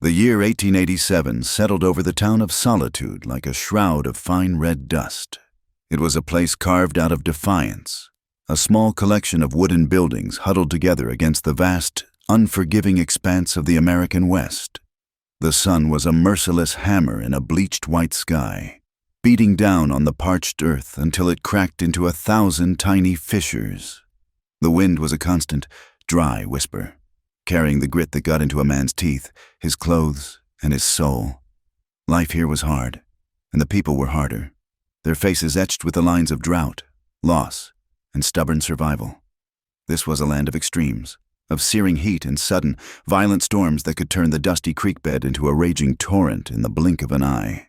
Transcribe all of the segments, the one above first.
The year 1887 settled over the town of Solitude like a shroud of fine red dust. It was a place carved out of defiance, a small collection of wooden buildings huddled together against the vast, unforgiving expanse of the American West. The sun was a merciless hammer in a bleached white sky, beating down on the parched earth until it cracked into 1,000 tiny fissures. The wind was a constant, dry whisper, carrying the grit that got into a man's teeth, his clothes, and his soul. Life here was hard, and the people were harder, their faces etched with the lines of drought, loss, and stubborn survival. This was a land of extremes, of searing heat and sudden, violent storms that could turn the dusty creek bed into a raging torrent in the blink of an eye.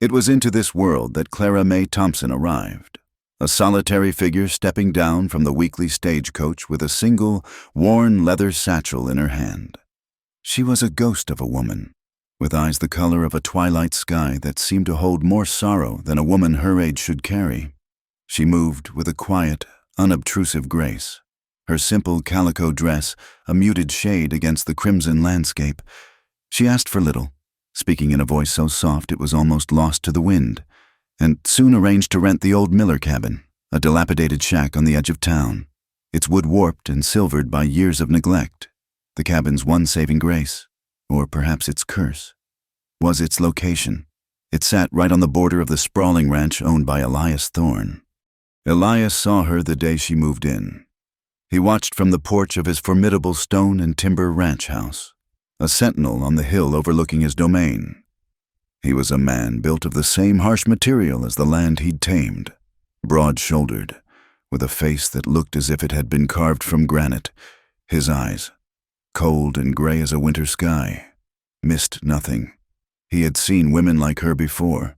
It was into this world that Clara May Thompson arrived, a solitary figure stepping down from the weekly stagecoach with a single, worn leather satchel in her hand. She was a ghost of a woman, with eyes the color of a twilight sky that seemed to hold more sorrow than a woman her age should carry. She moved with a quiet, unobtrusive grace, her simple calico dress a muted shade against the crimson landscape. She asked for little, speaking in a voice so soft it was almost lost to the wind, and soon arranged to rent the old Miller cabin, a dilapidated shack on the edge of town, its wood warped and silvered by years of neglect. The cabin's one saving grace, or perhaps its curse, was its location. It sat right on the border of the sprawling ranch owned by Elias Thorne. Elias saw her the day she moved in. He watched from the porch of his formidable stone and timber ranch house, a sentinel on the hill overlooking his domain. He was a man built of the same harsh material as the land he'd tamed, broad-shouldered, with a face that looked as if it had been carved from granite, his eyes, cold and gray as a winter sky, missed nothing. He had seen women like her before,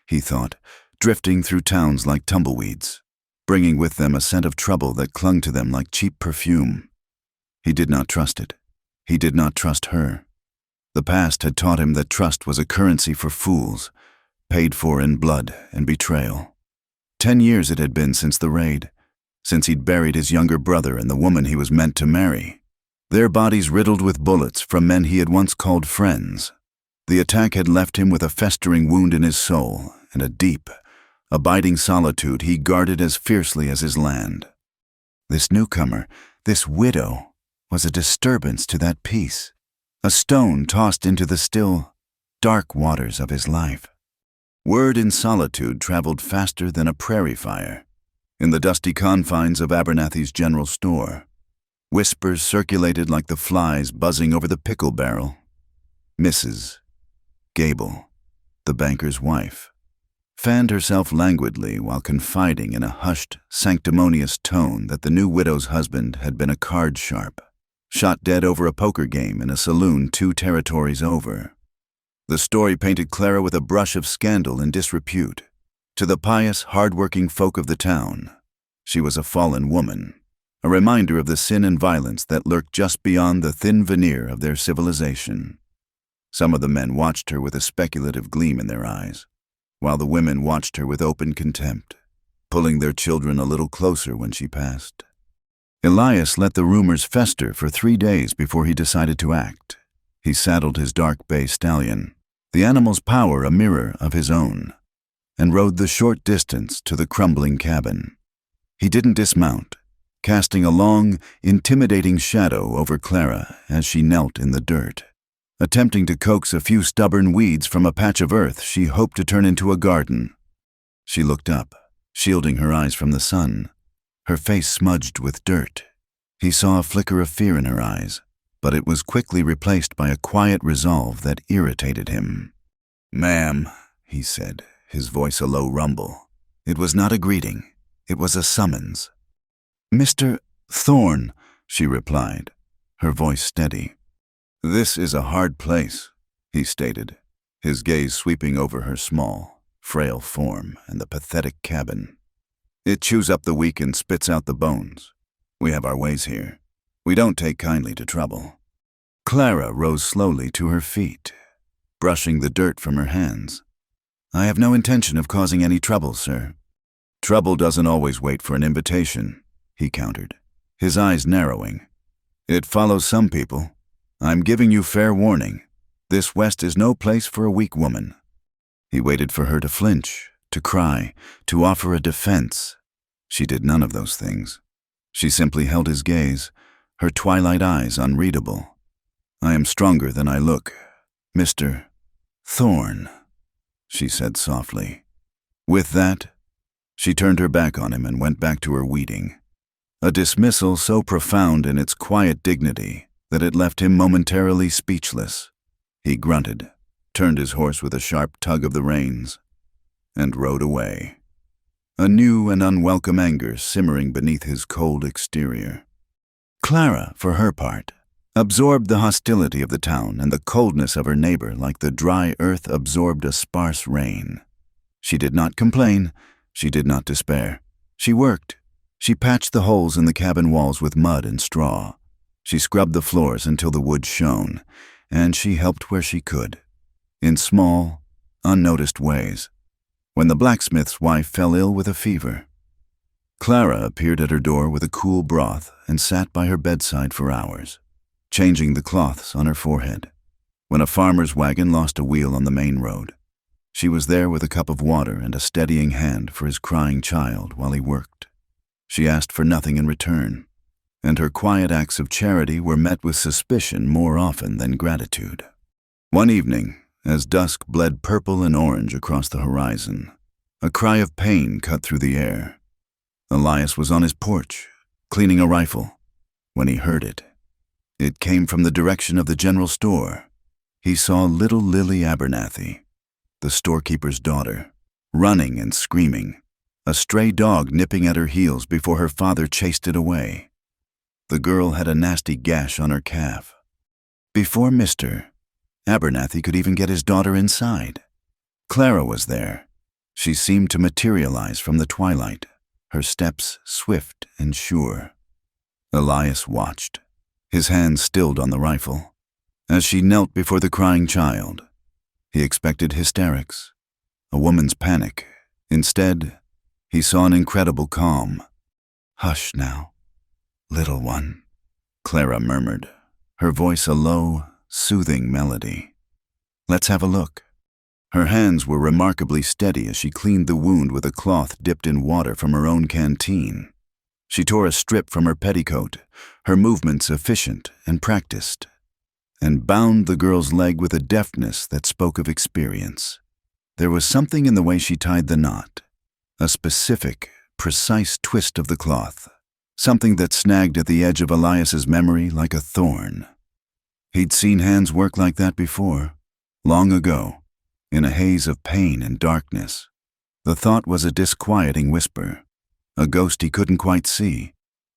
he thought, drifting through towns like tumbleweeds, bringing with them a scent of trouble that clung to them like cheap perfume. He did not trust it. He did not trust her. The past had taught him that trust was a currency for fools, paid for in blood and betrayal. 10 years it had been since the raid, since he'd buried his younger brother and the woman he was meant to marry, their bodies riddled with bullets from men he had once called friends. The attack had left him with a festering wound in his soul and a deep, abiding solitude he guarded as fiercely as his land. This newcomer, this widow, was a disturbance to that peace, a stone tossed into the still, dark waters of his life. Word in Solitude traveled faster than a prairie fire. In the dusty confines of Abernathy's general store, whispers circulated like the flies buzzing over the pickle barrel. Mrs. Gable, the banker's wife, fanned herself languidly while confiding in a hushed, sanctimonious tone that the new widow's husband had been a card sharp, shot dead over a poker game in a saloon 2 territories over. The story painted Clara with a brush of scandal and disrepute. To the pious, hard-working folk of the town, she was a fallen woman, a reminder of the sin and violence that lurked just beyond the thin veneer of their civilization. Some of the men watched her with a speculative gleam in their eyes, while the women watched her with open contempt, pulling their children a little closer when she passed. Elias let the rumors fester for 3 days before he decided to act. He saddled his dark bay stallion, the animal's power a mirror of his own, and rode the short distance to the crumbling cabin. He didn't dismount, casting a long, intimidating shadow over Clara as she knelt in the dirt, attempting to coax a few stubborn weeds from a patch of earth she hoped to turn into a garden. She looked up, shielding her eyes from the sun, her face smudged with dirt. He saw a flicker of fear in her eyes, but it was quickly replaced by a quiet resolve that irritated him. "Ma'am," he said, his voice a low rumble. It was not a greeting, it was a summons. "Mr. Thorne," she replied, her voice steady. "This is a hard place," he stated, his gaze sweeping over her small, frail form and the pathetic cabin. "It chews up the weak and spits out the bones. We have our ways here. We don't take kindly to trouble." Clara rose slowly to her feet, brushing the dirt from her hands. "I have no intention of causing any trouble, sir." "Trouble doesn't always wait for an invitation," he countered, his eyes narrowing. "It follows some people. I'm giving you fair warning. This West is no place for a weak woman. He waited for her to flinch, to cry, to offer a defense. She did none of those things. She simply held his gaze, her twilight eyes unreadable. "I am stronger than I look, Mr. Thorne," she said softly. With that, she turned her back on him and went back to her weeding. A dismissal so profound in its quiet dignity that it left him momentarily speechless. He grunted, turned his horse with a sharp tug of the reins, and rode away, a new and unwelcome anger simmering beneath his cold exterior. Clara, for her part, absorbed the hostility of the town and the coldness of her neighbor like the dry earth absorbed a sparse rain. She did not complain, she did not despair. She worked. She patched the holes in the cabin walls with mud and straw. She scrubbed the floors until the wood shone, and she helped where she could, in small, unnoticed ways. When the blacksmith's wife fell ill with a fever, Clara appeared at her door with a cool broth and sat by her bedside for hours, changing the cloths on her forehead. When a farmer's wagon lost a wheel on the main road, she was there with a cup of water and a steadying hand for his crying child while he worked. She asked for nothing in return, and her quiet acts of charity were met with suspicion more often than gratitude. One evening, as dusk bled purple and orange across the horizon, a cry of pain cut through the air. Elias was on his porch, cleaning a rifle, when he heard it. It came from the direction of the general store. He saw little Lily Abernathy, the storekeeper's daughter, running and screaming, a stray dog nipping at her heels before her father chased it away. The girl had a nasty gash on her calf. Before Mr. Abernathy could even get his daughter inside, Clara was there. She seemed to materialize from the twilight, her steps swift and sure. Elias watched, his hands stilled on the rifle. As she knelt before the crying child, he expected hysterics, a woman's panic. Instead, he saw an incredible calm. "Hush now, little one," Clara murmured, her voice a low, soothing melody. "Let's have a look." Her hands were remarkably steady as she cleaned the wound with a cloth dipped in water from her own canteen. She tore a strip from her petticoat, her movements efficient and practiced, and bound the girl's leg with a deftness that spoke of experience. There was something in the way she tied the knot, a specific, precise twist of the cloth, something that snagged at the edge of Elias's memory like a thorn. He'd seen hands work like that before, long ago, in a haze of pain and darkness. The thought was a disquieting whisper, a ghost he couldn't quite see,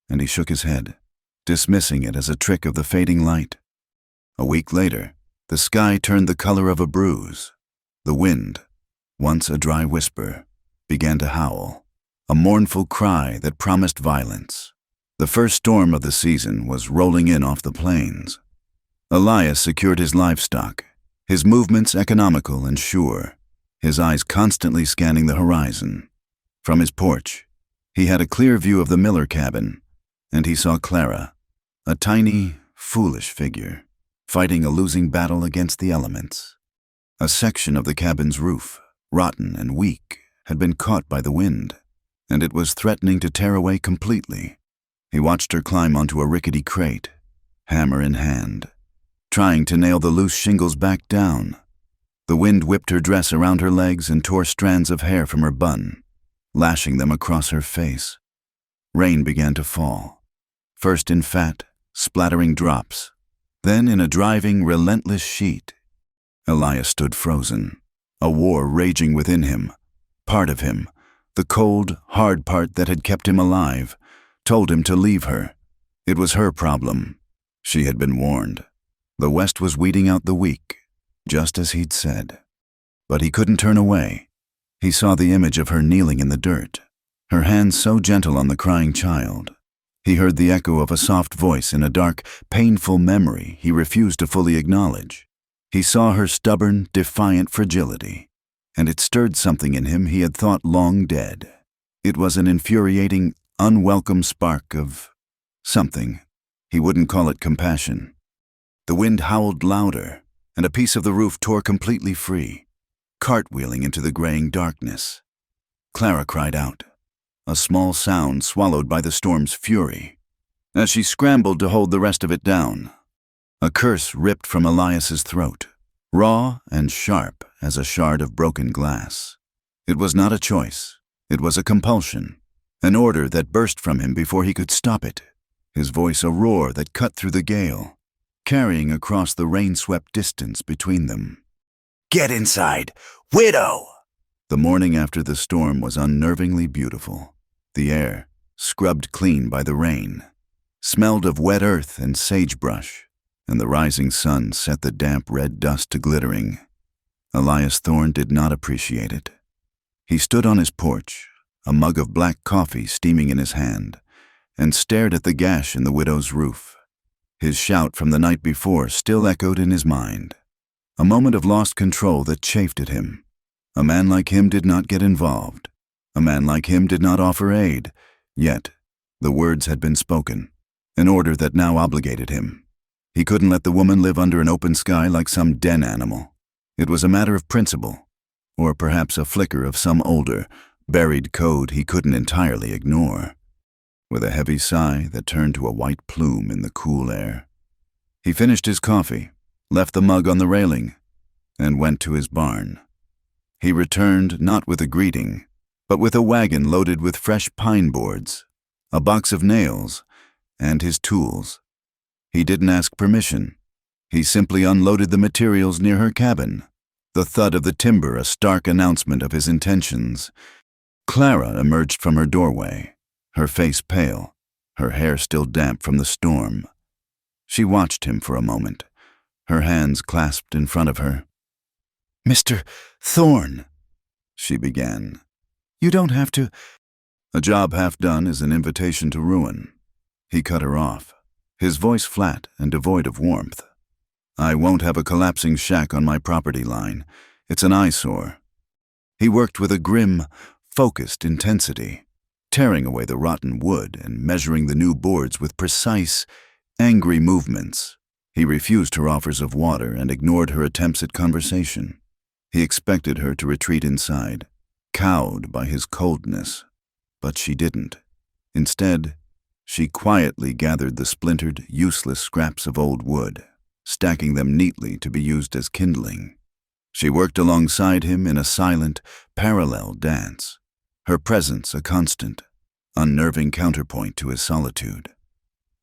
and he shook his head, dismissing it as a trick of the fading light. A week later, the sky turned the color of a bruise. The wind, once a dry whisper, began to howl, a mournful cry that promised violence. The first storm of the season was rolling in off the plains. Elias secured his livestock, his movements economical and sure, his eyes constantly scanning the horizon. From his porch, he had a clear view of the Miller cabin, and he saw Clara, a tiny, foolish figure, fighting a losing battle against the elements. A section of the cabin's roof, rotten and weak, had been caught by the wind, and it was threatening to tear away completely. He watched her climb onto a rickety crate, hammer in hand, trying to nail the loose shingles back down. The wind whipped her dress around her legs and tore strands of hair from her bun, lashing them across her face. Rain began to fall, first in fat, splattering drops, then in a driving, relentless sheet. Elias stood frozen, a war raging within him. Part of him, the cold, hard part that had kept him alive, told him to leave her. It was her problem. She had been warned. The West was weeding out the weak, just as he'd said. But he couldn't turn away. He saw the image of her kneeling in the dirt, her hands so gentle on the crying child. He heard the echo of a soft voice in a dark, painful memory he refused to fully acknowledge. He saw her stubborn, defiant fragility, and it stirred something in him he had thought long dead. It was an infuriating, unwelcome spark of something. He wouldn't call it compassion. The wind howled louder, and a piece of the roof tore completely free, cartwheeling into the graying darkness. Clara cried out, a small sound swallowed by the storm's fury. As she scrambled to hold the rest of it down, a curse ripped from Elias's throat, raw and sharp as a shard of broken glass. It was not a choice. It was a compulsion, an order that burst from him before he could stop it, his voice a roar that cut through the gale, carrying across the rain-swept distance between them. "Get inside, widow!" The morning after the storm was unnervingly beautiful. The air, scrubbed clean by the rain, smelled of wet earth and sagebrush, and the rising sun set the damp red dust to glittering. Elias Thorne did not appreciate it. He stood on his porch, a mug of black coffee steaming in his hand, and stared at the gash in the widow's roof. His shout from the night before still echoed in his mind. A moment of lost control that chafed at him. A man like him did not get involved. A man like him did not offer aid. Yet, the words had been spoken, an order that now obligated him. He couldn't let the woman live under an open sky like some den animal. It was a matter of principle, or perhaps a flicker of some older, buried code he couldn't entirely ignore. With a heavy sigh that turned to a white plume in the cool air, he finished his coffee, left the mug on the railing, and went to his barn. He returned not with a greeting, but with a wagon loaded with fresh pine boards, a box of nails, and his tools. He didn't ask permission. He simply unloaded the materials near her cabin, the thud of the timber a stark announcement of his intentions. Clara emerged from her doorway, her face pale, her hair still damp from the storm. She watched him for a moment, her hands clasped in front of her. "Mr. Thorne," she began, "you don't have to—" "A job half done is an invitation to ruin." He cut her off, his voice flat and devoid of warmth. "I won't have a collapsing shack on my property line. It's an eyesore." He worked with a grim, focused intensity, tearing away the rotten wood and measuring the new boards with precise, angry movements. He refused her offers of water and ignored her attempts at conversation. He expected her to retreat inside, cowed by his coldness, but she didn't. Instead, she quietly gathered the splintered, useless scraps of old wood, stacking them neatly to be used as kindling. She worked alongside him in a silent, parallel dance, her presence a constant, unnerving counterpoint to his solitude.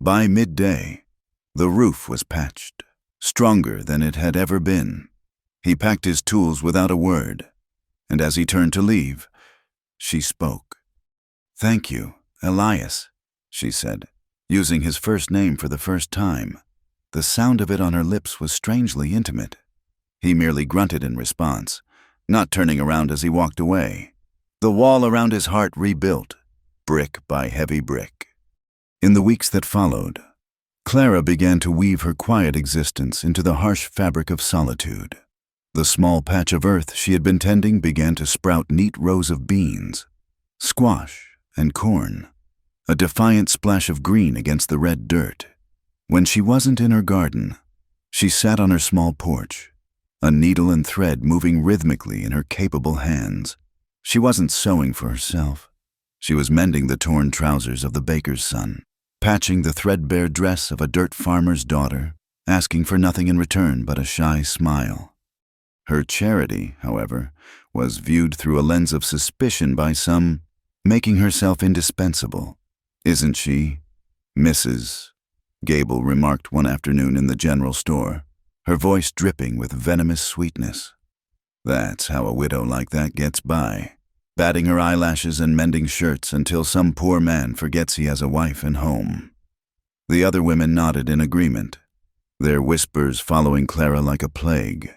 By midday, the roof was patched, stronger than it had ever been. He packed his tools without a word, and as he turned to leave, she spoke. "Thank you, Elias," she said, using his first name for the first time. The sound of it on her lips was strangely intimate. He merely grunted in response, not turning around as he walked away. The wall around his heart rebuilt, brick by heavy brick. In the weeks that followed, Clara began to weave her quiet existence into the harsh fabric of solitude. The small patch of earth she had been tending began to sprout neat rows of beans, squash, and corn, a defiant splash of green against the red dirt. When she wasn't in her garden, she sat on her small porch, a needle and thread moving rhythmically in her capable hands. She wasn't sewing for herself. She was mending the torn trousers of the baker's son, patching the threadbare dress of a dirt farmer's daughter, asking for nothing in return but a shy smile. Her charity, however, was viewed through a lens of suspicion by some, making herself indispensable. "Isn't she, Mrs.?" Gable remarked one afternoon in the general store, her voice dripping with venomous sweetness. "That's how a widow like that gets by, batting her eyelashes and mending shirts until some poor man forgets he has a wife and home." The other women nodded in agreement, their whispers following Clara like a plague,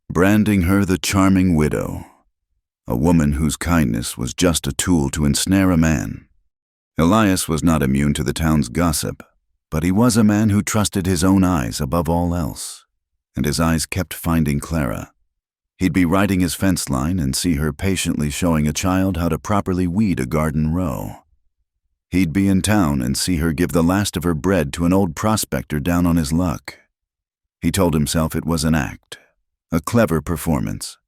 branding her the charming widow, a woman whose kindness was just a tool to ensnare a man. Elias was not immune to the town's gossip, but he was a man who trusted his own eyes above all else, and his eyes kept finding Clara. He'd be riding his fence line and see her patiently showing a child how to properly weed a garden row. He'd be in town and see her give the last of her bread to an old prospector down on his luck. He told himself it was an act, a clever performance.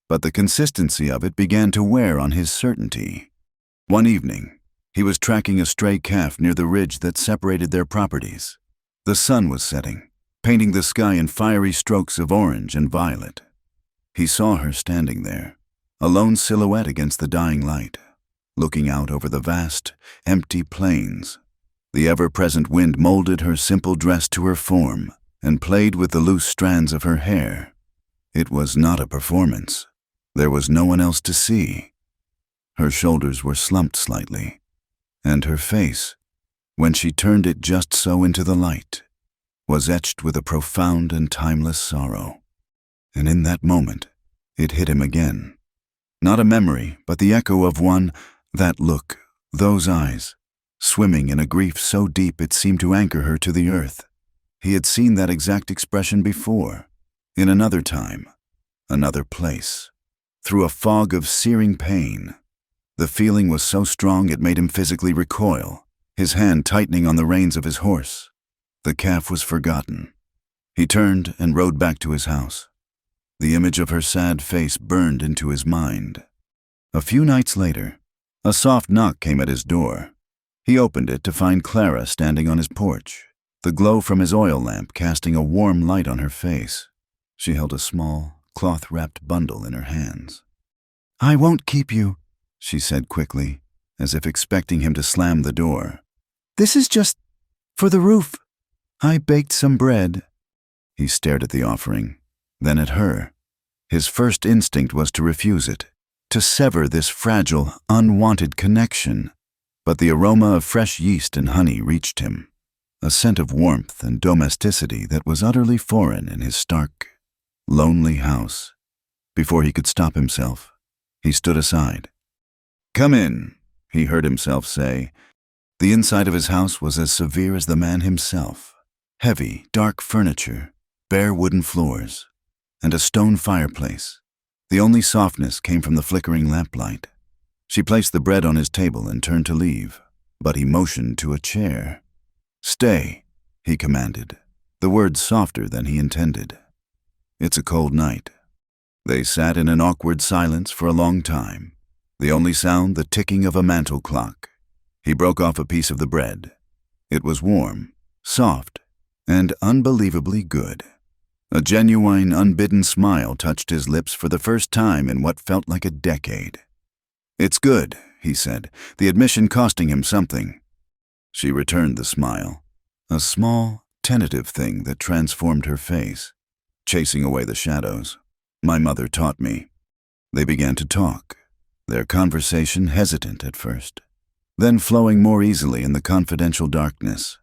But the consistency of it began to wear on his certainty. One evening, he was tracking a stray calf near the ridge that separated their properties. The sun was setting, painting the sky in fiery strokes of orange and violet. He saw her standing there, a lone silhouette against the dying light, looking out over the vast, empty plains. The ever-present wind molded her simple dress to her form and played with the loose strands of her hair. It was not a performance. There was no one else to see. Her shoulders were slumped slightly, and her face, when she turned it just so into the light, was etched with a profound and timeless sorrow. And in that moment, it hit him again. Not a memory, but the echo of one, that look, those eyes, swimming in a grief so deep it seemed to anchor her to the earth. He had seen that exact expression before, in another time, another place, through a fog of searing pain. The feeling was so strong it made him physically recoil, his hand tightening on the reins of his horse. The calf was forgotten. He turned and rode back to his house. The image of her sad face burned into his mind. A few nights later, a soft knock came at his door. He opened it to find Clara standing on his porch, the glow from his oil lamp casting a warm light on her face. She held a small, cloth-wrapped bundle in her hands. "I won't keep you," she said quickly, as if expecting him to slam the door. "This is just for the roof. I baked some bread." He stared at the offering, then at her. His first instinct was to refuse it, to sever this fragile, unwanted connection. But the aroma of fresh yeast and honey reached him, a scent of warmth and domesticity that was utterly foreign in his stark, lonely house. Before he could stop himself, he stood aside. "Come in," he heard himself say. The inside of his house was as severe as the man himself. Heavy, dark furniture, bare wooden floors, and a stone fireplace. The only softness came from the flickering lamplight. She placed the bread on his table and turned to leave, but he motioned to a chair. "Stay," he commanded, the words softer than he intended. "It's a cold night." They sat in an awkward silence for a long time, the only sound the ticking of a mantel clock. He broke off a piece of the bread. It was warm, soft, and unbelievably good. A genuine, unbidden smile touched his lips for the first time in what felt like a decade. "It's good," he said, the admission costing him something. She returned the smile, a small, tentative thing that transformed her face, chasing away the shadows. "My mother taught me." They began to talk, their conversation hesitant at first, then flowing more easily in the confidential darkness.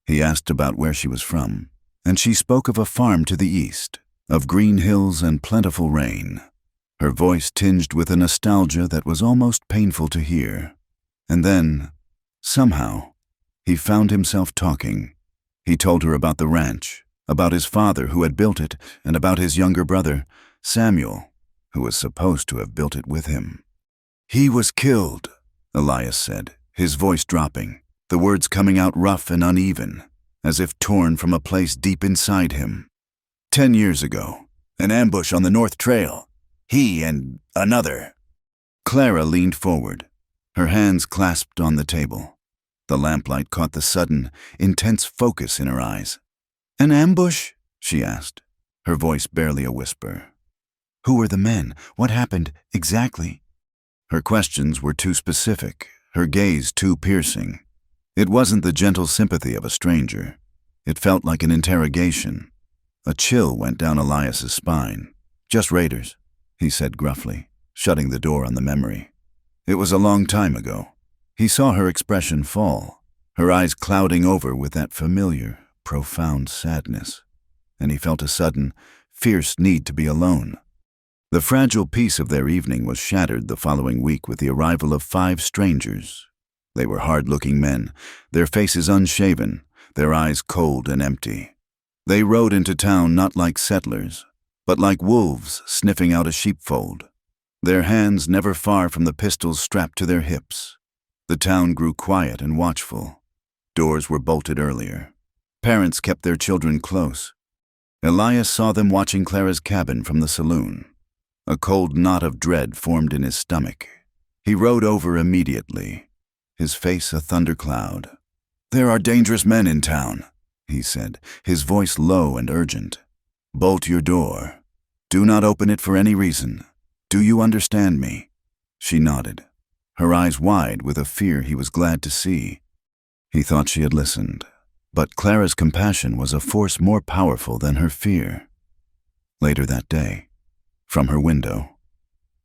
He asked about where she was from, and she spoke of a farm to the east, of green hills and plentiful rain, her voice tinged with a nostalgia that was almost painful to hear. And then, somehow, he found himself talking. He told her about the ranch, about his father who had built it, and about his younger brother, Samuel, who was supposed to have built it with him. "He was killed," Elias said, his voice dropping, the words coming out rough and uneven, as if torn from a place deep inside him. 10 years ago, an ambush on the North Trail. He and another." Clara leaned forward, her hands clasped on the table. The lamplight caught the sudden, intense focus in her eyes. "An ambush?" she asked, her voice barely a whisper. "Who were the men? What happened exactly?" Her questions were too specific, her gaze too piercing. It wasn't the gentle sympathy of a stranger. It felt like an interrogation. A chill went down Elias's spine. "Just raiders," he said gruffly, shutting the door on the memory. It was a long time ago. He saw her expression fall, her eyes clouding over with that familiar, profound sadness, and he felt a sudden, fierce need to be alone. The fragile peace of their evening was shattered the following week with the arrival of 5 strangers. They were hard-looking men, their faces unshaven, their eyes cold and empty. They rode into town not like settlers, but like wolves sniffing out a sheepfold, their hands never far from the pistols strapped to their hips. The town grew quiet and watchful. Doors were bolted earlier. Parents kept their children close. Elias saw them watching Clara's cabin from the saloon. A cold knot of dread formed in his stomach. He rode over immediately, his face a thundercloud. "There are dangerous men in town," he said, his voice low and urgent. "Bolt your door. Do not open it for any reason. Do you understand me?" She nodded, her eyes wide with a fear he was glad to see. He thought she had listened, but Clara's compassion was a force more powerful than her fear. Later that day, from her window,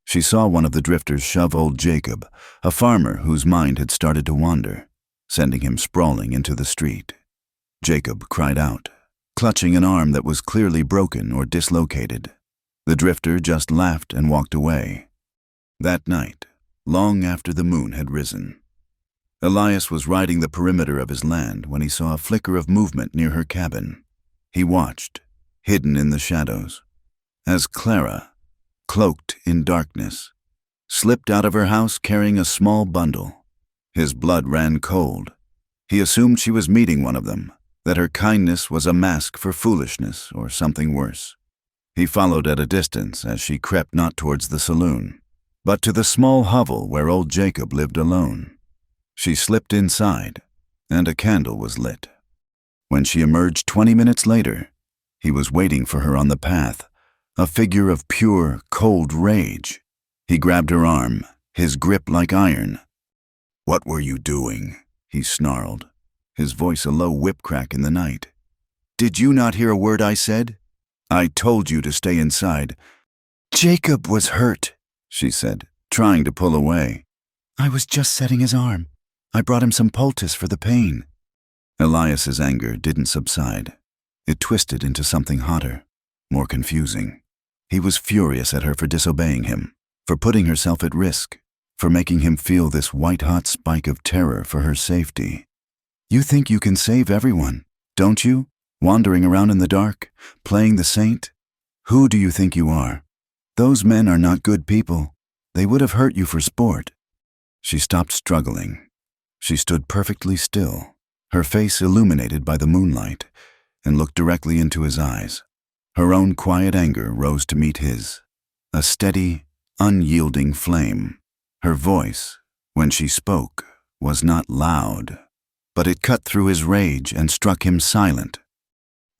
she saw one of the drifters shove old Jacob, a farmer whose mind had started to wander, sending him sprawling into the street. Jacob cried out, clutching an arm that was clearly broken or dislocated. The drifter just laughed and walked away. That night, long after the moon had risen, Elias was riding the perimeter of his land when he saw a flicker of movement near her cabin. He watched, hidden in the shadows, as Clara, cloaked in darkness, slipped out of her house carrying a small bundle. His blood ran cold. He assumed she was meeting one of them, that her kindness was a mask for foolishness or something worse. He followed at a distance as she crept not towards the saloon, but to the small hovel where old Jacob lived alone. She slipped inside, and a candle was lit. When she emerged 20 minutes later, he was waiting for her on the path, a figure of pure, cold rage. He grabbed her arm, his grip like iron. "What were you doing?" he snarled, his voice a low whip crack in the night. "Did you not hear a word I said? I told you to stay inside." "Jacob was hurt," she said, trying to pull away. "I was just setting his arm. I brought him some poultice for the pain." Elias's anger didn't subside. It twisted into something hotter, more confusing. He was furious at her for disobeying him, for putting herself at risk, for making him feel this white-hot spike of terror for her safety. "You think you can save everyone, don't you? Wandering around in the dark, playing the saint? Who do you think you are? Those men are not good people. They would have hurt you for sport." She stopped struggling. She stood perfectly still, her face illuminated by the moonlight, and looked directly into his eyes. Her own quiet anger rose to meet his, a steady, unyielding flame. Her voice, when she spoke, was not loud, but it cut through his rage and struck him silent.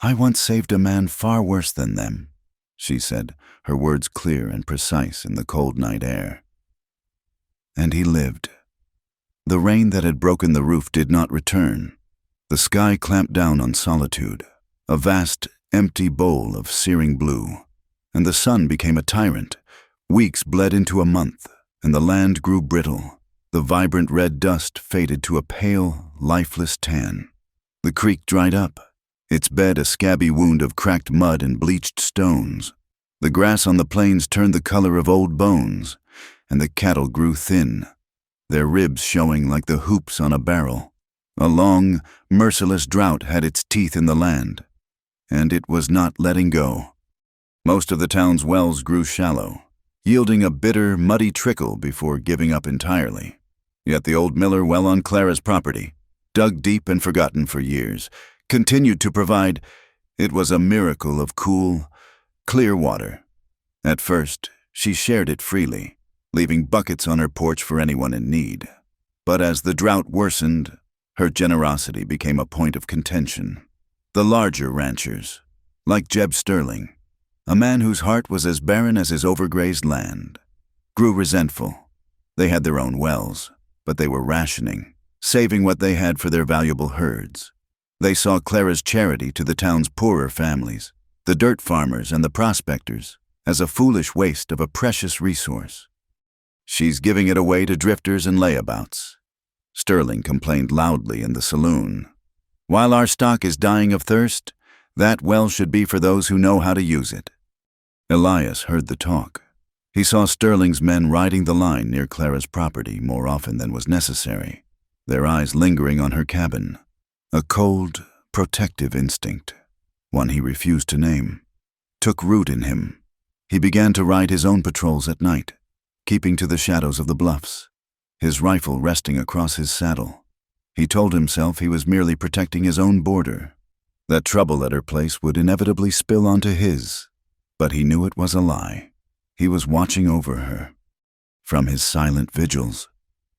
"I once saved a man far worse than them," she said, her words clear and precise in the cold night air. And he lived. The rain that had broken the roof did not return. The sky clamped down on solitude, a vast, empty bowl of searing blue, and the sun became a tyrant. Weeks bled into a month, and the land grew brittle. The vibrant red dust faded to a pale, lifeless tan. The creek dried up, its bed a scabby wound of cracked mud and bleached stones. The grass on the plains turned the color of old bones, and the cattle grew thin, their ribs showing like the hoops on a barrel. A long, merciless drought had its teeth in the land, and it was not letting go. Most of the town's wells grew shallow, yielding a bitter, muddy trickle before giving up entirely. Yet the old miller well on Clara's property, dug deep and forgotten for years, continued to provide. It was a miracle of cool, clear water. At first, she shared it freely, leaving buckets on her porch for anyone in need. But as the drought worsened, her generosity became a point of contention. The larger ranchers, like Jeb Sterling, a man whose heart was as barren as his overgrazed land, grew resentful. They had their own wells, but they were rationing, saving what they had for their valuable herds. They saw Clara's charity to the town's poorer families, the dirt farmers and the prospectors, as a foolish waste of a precious resource. "She's giving it away to drifters and layabouts," Sterling complained loudly in the saloon. "While our stock is dying of thirst, that well should be for those who know how to use it." Elias heard the talk. He saw Sterling's men riding the line near Clara's property more often than was necessary, their eyes lingering on her cabin. A cold, protective instinct, one he refused to name, took root in him. He began to ride his own patrols at night, keeping to the shadows of the bluffs, his rifle resting across his saddle. He told himself he was merely protecting his own border, That trouble at her place would inevitably spill onto his, but he knew it was a lie. He was watching over her. From his silent vigils,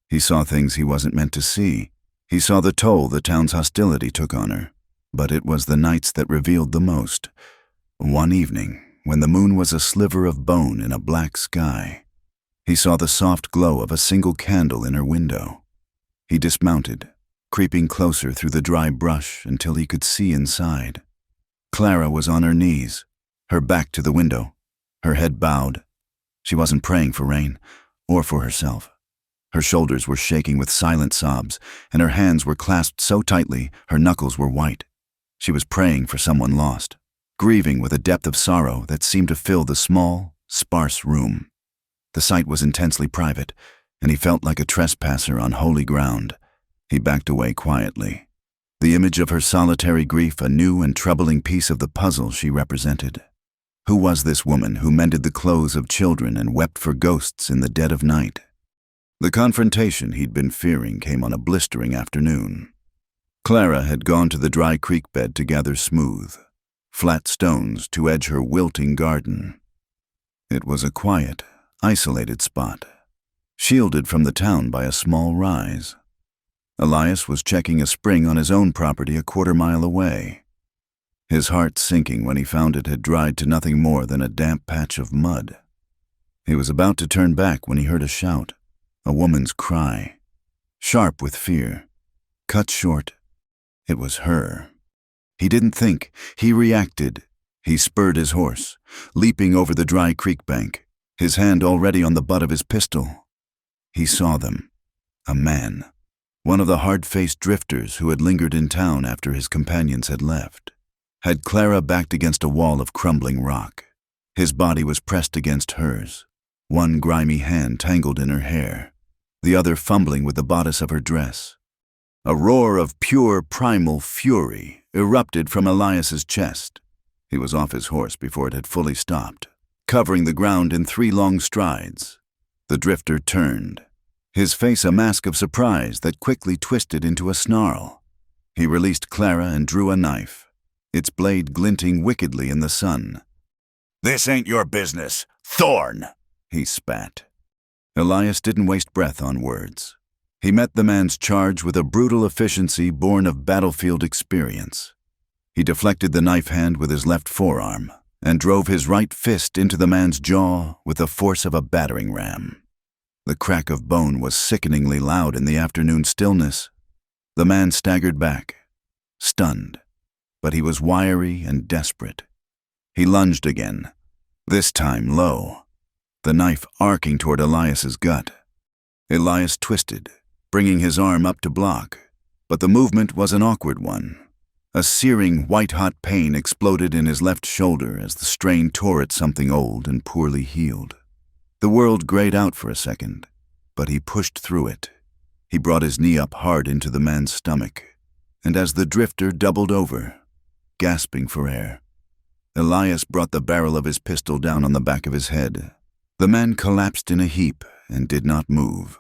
he saw things he wasn't meant to see. He saw the toll the town's hostility took on her, but it was the nights that revealed the most. One evening, when the moon was a sliver of bone in a black sky, he saw the soft glow of a single candle in her window. He dismounted, creeping closer through the dry brush until he could see inside. Clara was on her knees, her back to the window, her head bowed. She wasn't praying for rain, or for herself. Her shoulders were shaking with silent sobs, and her hands were clasped so tightly her knuckles were white. She was praying for someone lost, grieving with a depth of sorrow that seemed to fill the small, sparse room. The sight was intensely private, and he felt like a trespasser on holy ground. He backed away quietly, the image of her solitary grief a new and troubling piece of the puzzle she represented. Who was this woman who mended the clothes of children and wept for ghosts in the dead of night? The confrontation he'd been fearing came on a blistering afternoon. Clara had gone to the dry creek bed to gather smooth, flat stones to edge her wilting garden. It was a quiet, isolated spot, shielded from the town by a small rise. Elias was checking a spring on his own property a quarter-mile away, his heart sinking when he found it had dried to nothing more than a damp patch of mud. He was about to turn back when he heard a shout, a woman's cry, sharp with fear, cut short. It was her. He didn't think, he reacted. He spurred his horse, leaping over the dry creek bank, his hand already on the butt of his pistol. He saw them, a man, one of the hard-faced drifters who had lingered in town after his companions had left, had Clara backed against a wall of crumbling rock. His body was pressed against hers, one grimy hand tangled in her hair, the other fumbling with the bodice of her dress. A roar of pure primal fury erupted from Elias's chest. He was off his horse before it had fully stopped, covering the ground in 3 long strides. The drifter turned, his face a mask of surprise that quickly twisted into a snarl. He released Clara and drew a knife, its blade glinting wickedly in the sun. "This ain't your business, Thorn!" he spat. Elias didn't waste breath on words. He met the man's charge with a brutal efficiency born of battlefield experience. He deflected the knife hand with his left forearm and drove his right fist into the man's jaw with the force of a battering ram. The crack of bone was sickeningly loud in the afternoon stillness. The man staggered back, stunned, but he was wiry and desperate. He lunged again, this time low, the knife arcing toward Elias's gut. Elias twisted, bringing his arm up to block, but the movement was an awkward one. A searing, white-hot pain exploded in his left shoulder as the strain tore at something old and poorly healed. The world grayed out for a second, but he pushed through it. He brought his knee up hard into the man's stomach, and as the drifter doubled over, gasping for air, Elias brought the barrel of his pistol down on the back of his head. The man collapsed in a heap and did not move.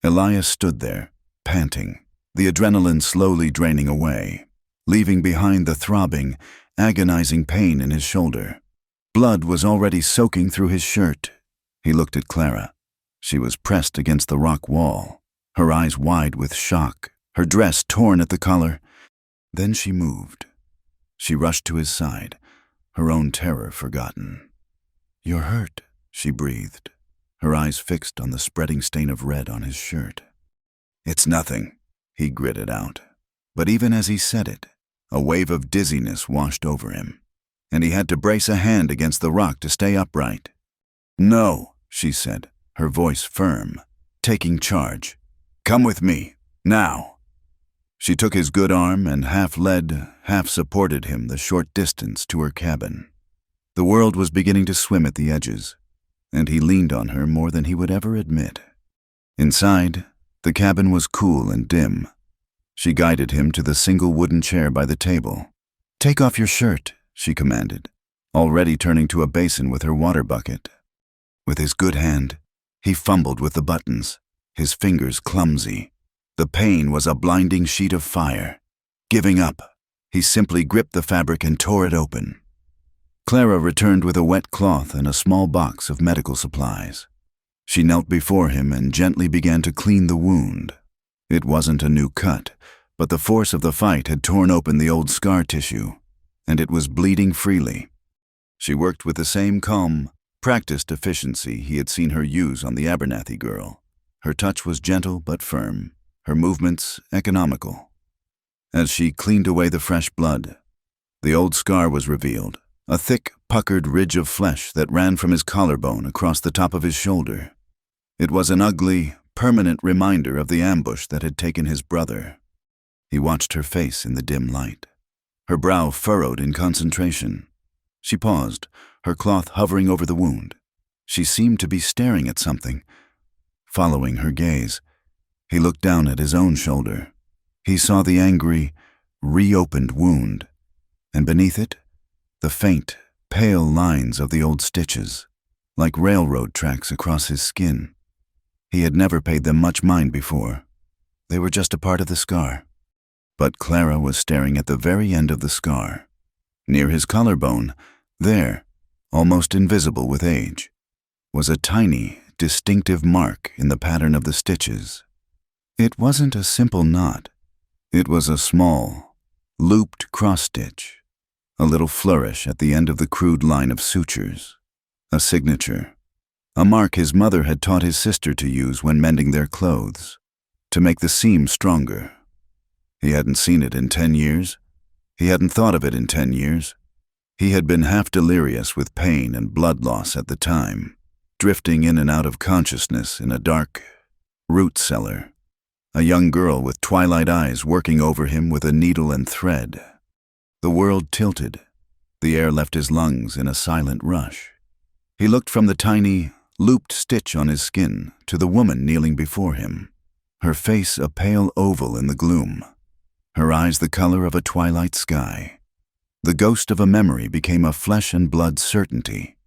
Elias stood there, panting, the adrenaline slowly draining away, leaving behind the throbbing, agonizing pain in his shoulder. Blood was already soaking through his shirt. He looked at Clara. She was pressed against the rock wall, her eyes wide with shock, her dress torn at the collar. Then she moved. She rushed to his side, her own terror forgotten. "You're hurt," she breathed, her eyes fixed on the spreading stain of red on his shirt. "It's nothing," he gritted out. But even as he said it, a wave of dizziness washed over him, and he had to brace a hand against the rock to stay upright. "No," she said, her voice firm, taking charge. "Come with me, now." She took his good arm and half led, half supported him the short distance to her cabin. The world was beginning to swim at the edges, and he leaned on her more than he would ever admit. Inside, the cabin was cool and dim. She guided him to the single wooden chair by the table. "Take off your shirt," she commanded, already turning to a basin with her water bucket. With his good hand, he fumbled with the buttons, his fingers clumsy. The pain was a blinding sheet of fire. Giving up, He simply gripped the fabric and tore it open. Clara returned with a wet cloth and a small box of medical supplies. She knelt before him and gently began to clean the wound. It wasn't a new cut, but the force of the fight had torn open the old scar tissue, and it was bleeding freely. She worked with the same calm, practiced efficiency he had seen her use on the Abernathy girl. Her touch was gentle but firm, her movements economical. As she cleaned away the fresh blood, the old scar was revealed, a thick, puckered ridge of flesh that ran from his collarbone across the top of his shoulder. It was an ugly, permanent reminder of the ambush that had taken his brother. He watched her face in the dim light, her brow furrowed in concentration. She paused, her cloth hovering over the wound. She seemed to be staring at something. Following her gaze, he looked down at his own shoulder. He saw the angry, reopened wound, and beneath it, the faint, pale lines of the old stitches, like railroad tracks across his skin. He had never paid them much mind before. They were just a part of the scar. But Clara was staring at the very end of the scar. Near his collarbone, there, almost invisible with age, was a tiny, distinctive mark in the pattern of the stitches. It wasn't a simple knot. It was a small, looped cross-stitch, a little flourish at the end of the crude line of sutures, a signature, a mark his mother had taught his sister to use when mending their clothes, to make the seam stronger. He hadn't seen it in 10 years. He hadn't thought of it in 10 years. He had been half delirious with pain and blood loss at the time, drifting in and out of consciousness in a dark root cellar, a young girl with twilight eyes working over him with a needle and thread. The world tilted. The air left his lungs in a silent rush. He looked from the tiny, looped stitch on his skin to the woman kneeling before him, her face a pale oval in the gloom, her eyes the color of a twilight sky. The ghost of a memory became a flesh and blood certainty.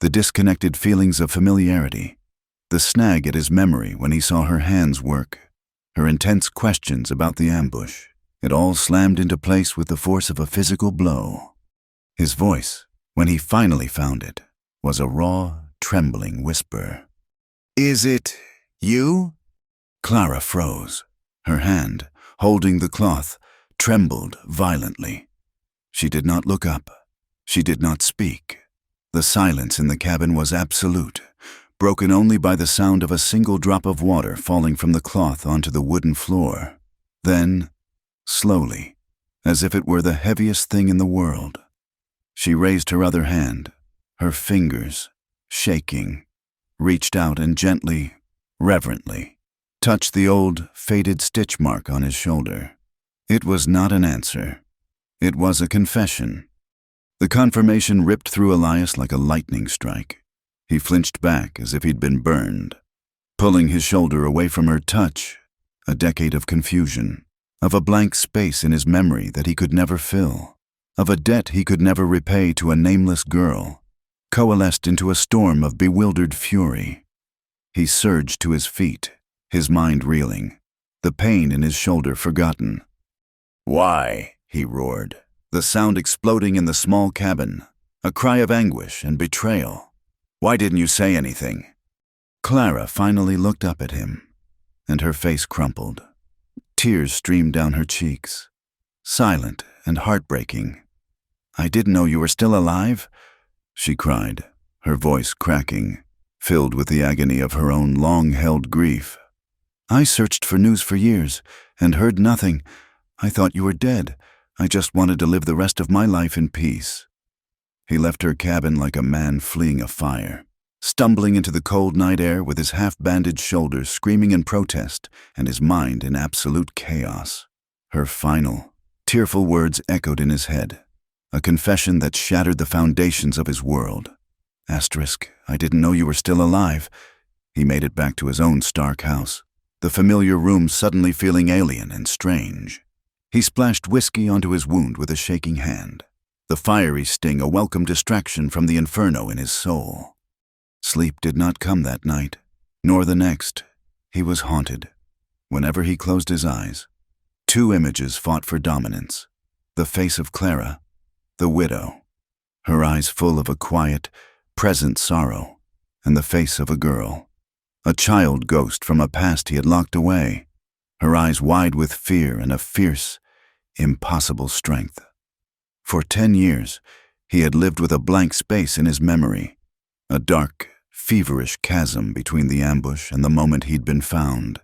The disconnected feelings of familiarity, the snag at his memory when he saw her hands work, her intense questions about the ambush, it all slammed into place with the force of a physical blow. His voice, when he finally found it, was a raw, trembling whisper. "Is it you?" Clara froze. Her hand, holding the cloth, trembled violently. She did not look up. She did not speak. The silence in the cabin was absolute, broken only by the sound of a single drop of water falling from the cloth onto the wooden floor. Then, slowly, as if it were the heaviest thing in the world, she raised her other hand, her fingers, shaking, reached out and gently, reverently, touched the old, faded stitch mark on his shoulder. It was not an answer. It was a confession. The confirmation ripped through Elias like a lightning strike. He flinched back as if he'd been burned, pulling his shoulder away from her touch, a decade of confusion, of a blank space in his memory that he could never fill, of a debt he could never repay to a nameless girl, coalesced into a storm of bewildered fury. He surged to his feet, his mind reeling, the pain in his shoulder forgotten. "Why?" he roared, the sound exploding in the small cabin, a cry of anguish and betrayal. "Why didn't you say anything?" Clara finally looked up at him, and her face crumpled. Tears streamed down her cheeks, silent and heartbreaking. "I didn't know you were still alive," she cried, her voice cracking, filled with the agony of her own long-held grief. "I searched for news for years and heard nothing. I thought you were dead. I just wanted to live the rest of my life in peace." He left her cabin like a man fleeing a fire, stumbling into the cold night air with his half-bandaged shoulders screaming in protest and his mind in absolute chaos. Her final, tearful words echoed in his head, a confession that shattered the foundations of his world. "I didn't know you were still alive." He made it back to his own stark house, the familiar room suddenly feeling alien and strange. He splashed whiskey onto his wound with a shaking hand, the fiery sting a welcome distraction from the inferno in his soul. Sleep did not come that night, nor the next. He was haunted. Whenever he closed his eyes, two images fought for dominance. The face of Clara, the widow, her eyes full of a quiet, present sorrow, and the face of a girl, a child ghost from a past he had locked away, her eyes wide with fear and a fierce, impossible strength. For 10 years, he had lived with a blank space in his memory, a dark, feverish chasm between the ambush and the moment he'd been found.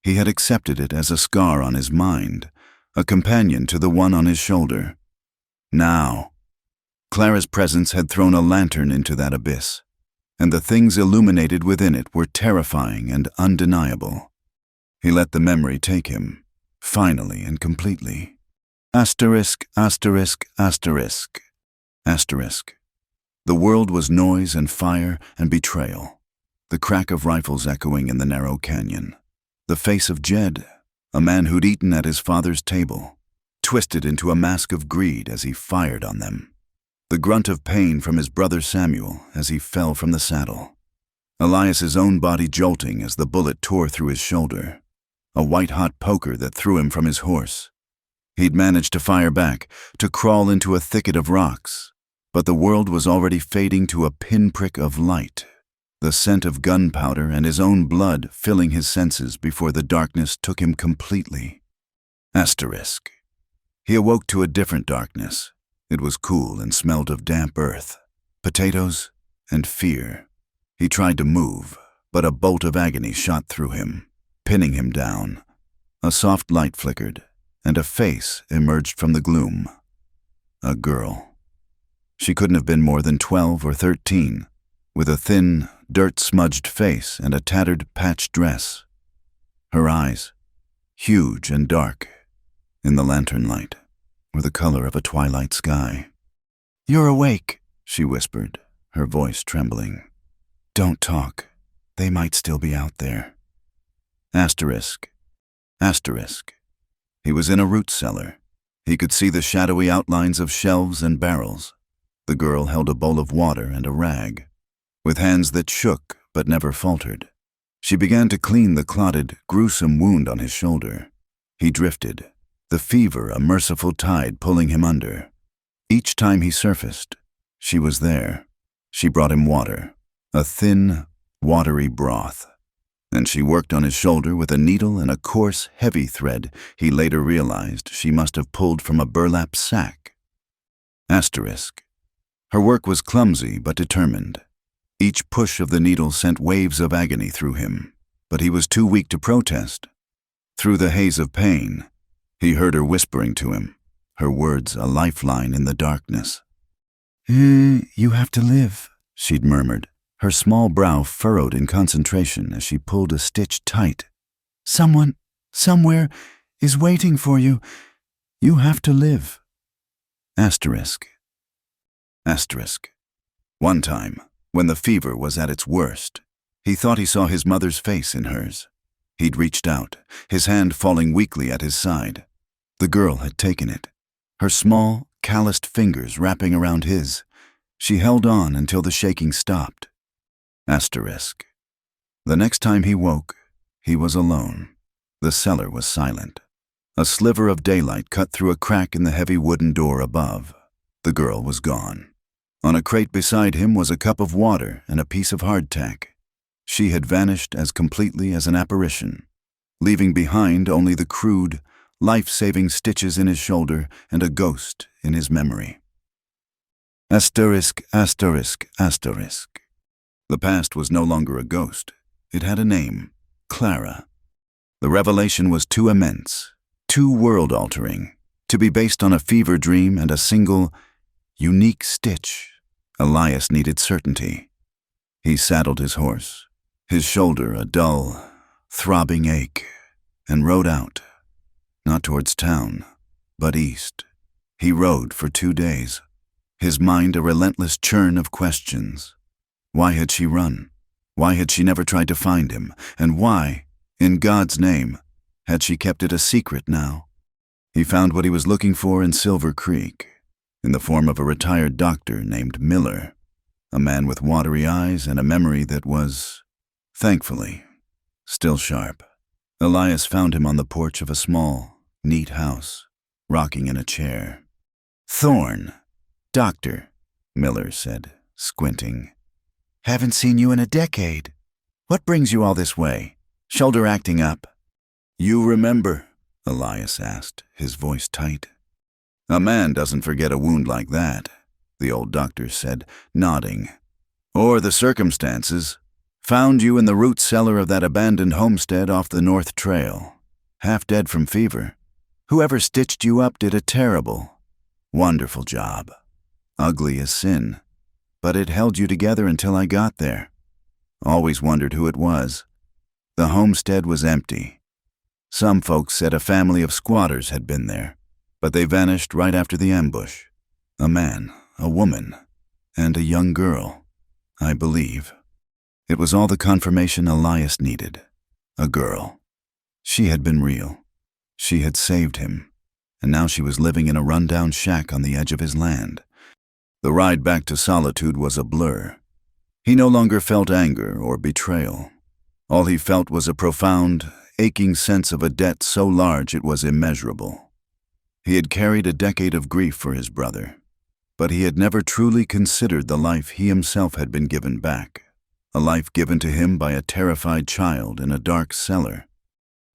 He had accepted it as a scar on his mind, a companion to the one on his shoulder. Now, Clara's presence had thrown a lantern into that abyss, and the things illuminated within it were terrifying and undeniable. He let the memory take him, finally and completely. Asterisk, asterisk, asterisk, asterisk. The world was noise and fire and betrayal, the crack of rifles echoing in the narrow canyon. The face of Jed, a man who'd eaten at his father's table, twisted into a mask of greed as he fired on them. The grunt of pain from his brother Samuel as he fell from the saddle. Elias's own body jolting as the bullet tore through his shoulder. A white-hot poker that threw him from his horse. He'd managed to fire back, to crawl into a thicket of rocks, but the world was already fading to a pinprick of light, the scent of gunpowder and his own blood filling his senses before the darkness took him completely. Asterisk. He awoke to a different darkness. It was cool and smelled of damp earth, potatoes, and fear. He tried to move, but a bolt of agony shot through him, pinning him down. A soft light flickered, and a face emerged from the gloom. A girl. She couldn't have been more than 12 or 13, with a thin, dirt-smudged face and a tattered, patched dress. Her eyes, huge and dark, in the lantern light, were the color of a twilight sky. "You're awake," she whispered, her voice trembling. "Don't talk. They might still be out there." Asterisk. Asterisk. He was in a root cellar. He could see the shadowy outlines of shelves and barrels. The girl held a bowl of water and a rag. With hands that shook but never faltered, she began to clean the clotted, gruesome wound on his shoulder. He drifted, the fever a merciful tide pulling him under. Each time he surfaced, she was there. She brought him water, a thin, watery broth, and she worked on his shoulder with a needle and a coarse, heavy thread he later realized she must have pulled from a burlap sack. Asterisk. Her work was clumsy but determined. Each push of the needle sent waves of agony through him, but he was too weak to protest. Through the haze of pain, he heard her whispering to him, her words a lifeline in the darkness. You have to live," she'd murmured, her small brow furrowed in concentration as she pulled a stitch tight. "Someone, somewhere, is waiting for you. You have to live." Asterisk. Asterisk. One time, when the fever was at its worst, he thought he saw his mother's face in hers. He'd reached out, his hand falling weakly at his side. The girl had taken it, her small, calloused fingers wrapping around his. She held on until the shaking stopped. Asterisk. The next time he woke, he was alone. The cellar was silent. A sliver of daylight cut through a crack in the heavy wooden door above. The girl was gone. On a crate beside him was a cup of water and a piece of hardtack. She had vanished as completely as an apparition, leaving behind only the crude, life-saving stitches in his shoulder and a ghost in his memory. Asterisk, asterisk, asterisk. The past was no longer a ghost. It had a name, Clara. The revelation was too immense, too world-altering, to be based on a fever dream and a single, unique stitch. Elias needed certainty. He saddled his horse, his shoulder a dull, throbbing ache, and rode out, not towards town, but east. He rode for 2 days, his mind a relentless churn of questions. Why had she run? Why had she never tried to find him? And why, in God's name, had she kept it a secret now? He found what he was looking for in Silver Creek, in the form of a retired doctor named Miller, a man with watery eyes and a memory that was, thankfully, still sharp. Elias found him on the porch of a small, neat house, rocking in a chair. Thorn. Doctor, Miller said, squinting. Haven't seen you in a decade. What brings you all this way? Shoulder acting up. You remember? Elias asked, his voice tight. A man doesn't forget a wound like that, the old doctor said, nodding. Or the circumstances. Found you in the root cellar of that abandoned homestead off the North Trail, half dead from fever. Whoever stitched you up did a terrible, wonderful job. Ugly as sin, but it held you together until I got there. Always wondered who it was. The homestead was empty. Some folks said a family of squatters had been there, but they vanished right after the ambush. A man, a woman, and a young girl, I believe. It was all the confirmation Elias needed. A girl. She had been real. She had saved him, and now she was living in a rundown shack on the edge of his land. The ride back to Solitude was a blur. He no longer felt anger or betrayal. All he felt was a profound, aching sense of a debt so large it was immeasurable. He had carried a decade of grief for his brother, but he had never truly considered the life he himself had been given back. A life given to him by a terrified child in a dark cellar.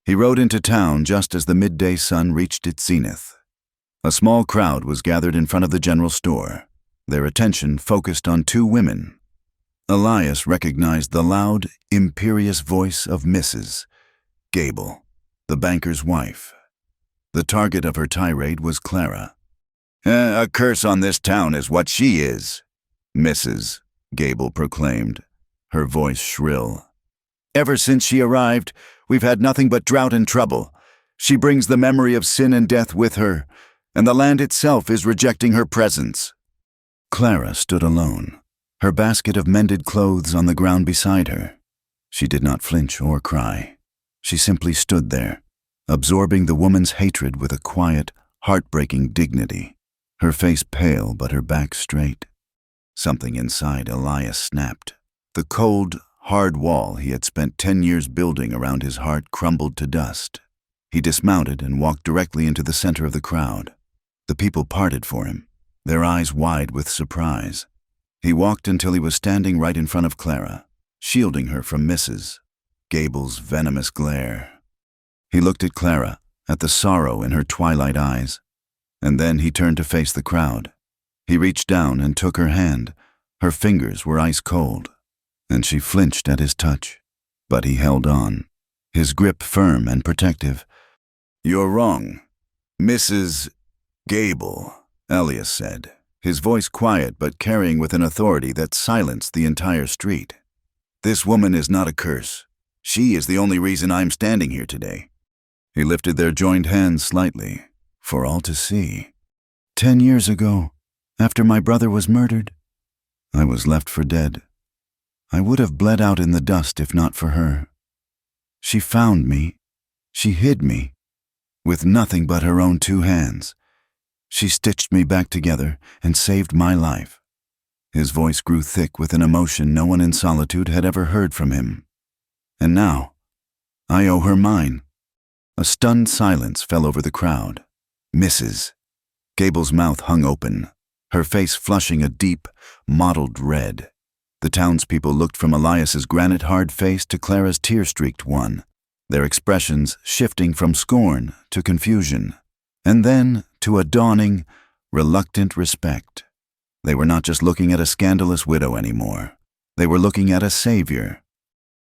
He rode into town just as the midday sun reached its zenith. A small crowd was gathered in front of the general store, their attention focused on two women. Elias recognized the loud, imperious voice of Mrs. Gable, the banker's wife. The target of her tirade was Clara. A curse on this town is what she is, Mrs. Gable proclaimed, her voice shrill. Ever since she arrived, we've had nothing but drought and trouble. She brings the memory of sin and death with her, and the land itself is rejecting her presence. Clara stood alone, her basket of mended clothes on the ground beside her. She did not flinch or cry. She simply stood there, absorbing the woman's hatred with a quiet, heartbreaking dignity, her face pale but her back straight. Something inside Elias snapped. The cold, hard wall he had spent 10 years building around his heart crumbled to dust. He dismounted and walked directly into the center of the crowd. The people parted for him, their eyes wide with surprise. He walked until he was standing right in front of Clara, shielding her from Mrs. Gable's venomous glare. He looked at Clara, at the sorrow in her twilight eyes, and then he turned to face the crowd. He reached down and took her hand. Her fingers were ice cold, and she flinched at his touch, but he held on, his grip firm and protective. You're wrong, Mrs. Gable, Elias said, his voice quiet but carrying with an authority that silenced the entire street. This woman is not a curse. She is the only reason I'm standing here today. He lifted their joined hands slightly, for all to see. 10 years ago, after my brother was murdered, I was left for dead. I would have bled out in the dust if not for her. She found me. She hid me. With nothing but her own 2 hands. She stitched me back together and saved my life. His voice grew thick with an emotion no one in Solitude had ever heard from him. And now, I owe her mine. A stunned silence fell over the crowd. Mrs. Gable's mouth hung open, her face flushing a deep, mottled red. The townspeople looked from Elias's granite-hard face to Clara's tear-streaked one, their expressions shifting from scorn to confusion, and then to a dawning, reluctant respect. They were not just looking at a scandalous widow anymore. They were looking at a savior.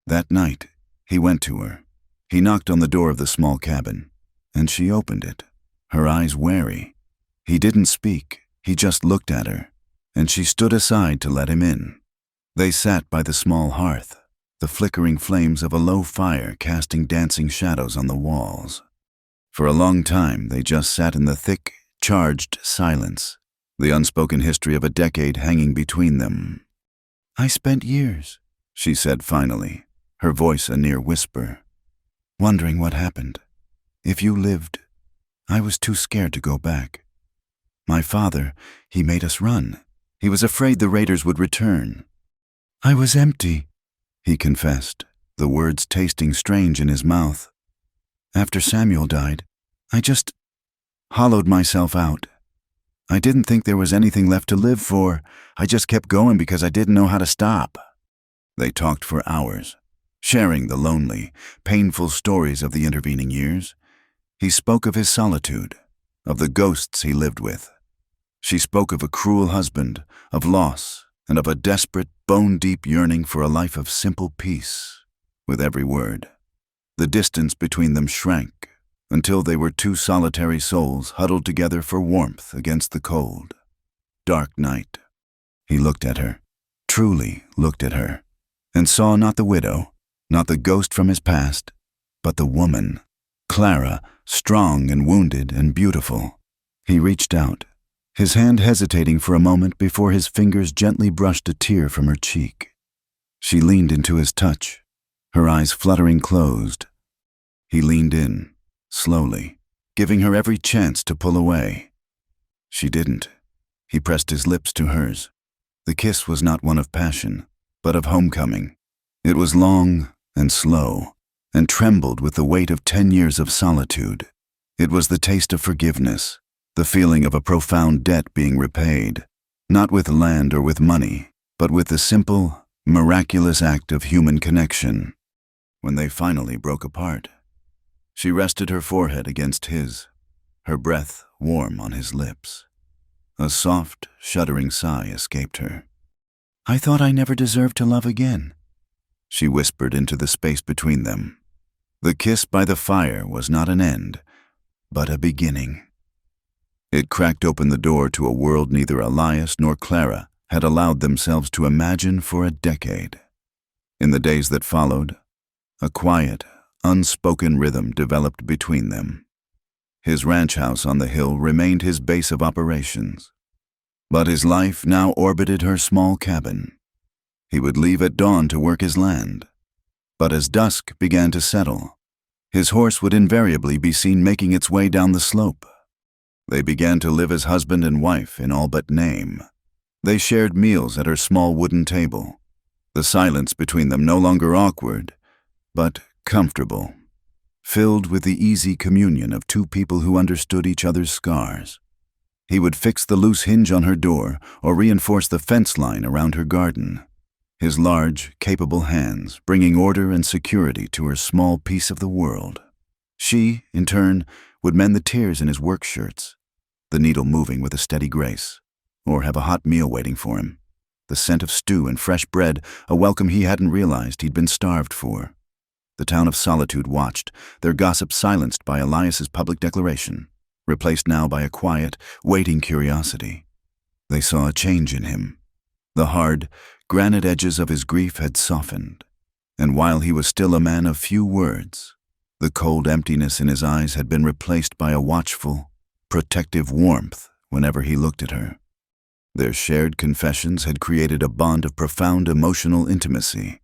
That night, he went to her. He knocked on the door of the small cabin, and she opened it, her eyes wary. He didn't speak, he just looked at her, and she stood aside to let him in. They sat by the small hearth, the flickering flames of a low fire casting dancing shadows on the walls. For a long time, they just sat in the thick, charged silence, the unspoken history of a decade hanging between them. I spent years, she said finally, her voice a near whisper, wondering what happened. If you lived, I was too scared to go back. My father, he made us run. He was afraid the raiders would return. I was empty, he confessed, the words tasting strange in his mouth. After Samuel died, I just hollowed myself out. I didn't think there was anything left to live for. I just kept going because I didn't know how to stop." They talked for hours, sharing the lonely, painful stories of the intervening years. He spoke of his solitude, of the ghosts he lived with. She spoke of a cruel husband, of loss, and of a desperate, bone-deep yearning for a life of simple peace. With every word, the distance between them shrank until they were two solitary souls huddled together for warmth against the cold, dark night. He looked at her, truly looked at her, and saw not the widow, not the ghost from his past, but the woman, Clara, strong and wounded and beautiful. He reached out, his hand hesitating for a moment before his fingers gently brushed a tear from her cheek. She leaned into his touch, her eyes fluttering closed. He leaned in, slowly, giving her every chance to pull away. She didn't. He pressed his lips to hers. The kiss was not one of passion, but of homecoming. It was long and slow, and trembled with the weight of 10 years of solitude. It was the taste of forgiveness, the feeling of a profound debt being repaid, not with land or with money, but with the simple, miraculous act of human connection. When they finally broke apart, she rested her forehead against his, her breath warm on his lips. A soft, shuddering sigh escaped her. "I thought I never deserved to love again," she whispered into the space between them. The kiss by the fire was not an end, but a beginning. It cracked open the door to a world neither Elias nor Clara had allowed themselves to imagine for a decade. In the days that followed, a quiet, unspoken rhythm developed between them. His ranch house on the hill remained his base of operations, but his life now orbited her small cabin. He would leave at dawn to work his land, but as dusk began to settle, his horse would invariably be seen making its way down the slope. They began to live as husband and wife in all but name. They shared meals at her small wooden table, the silence between them no longer awkward, but comfortable, filled with the easy communion of two people who understood each other's scars. He would fix the loose hinge on her door or reinforce the fence line around her garden, his large, capable hands bringing order and security to her small piece of the world. She, in turn, would mend the tears in his work shirts, the needle moving with a steady grace, or have a hot meal waiting for him, the scent of stew and fresh bread, a welcome he hadn't realized he'd been starved for. The town of Solitude watched, their gossip silenced by Elias's public declaration, replaced now by a quiet, waiting curiosity. They saw a change in him. The hard, granite edges of his grief had softened, and while he was still a man of few words, the cold emptiness in his eyes had been replaced by a watchful, protective warmth whenever he looked at her. Their shared confessions had created a bond of profound emotional intimacy,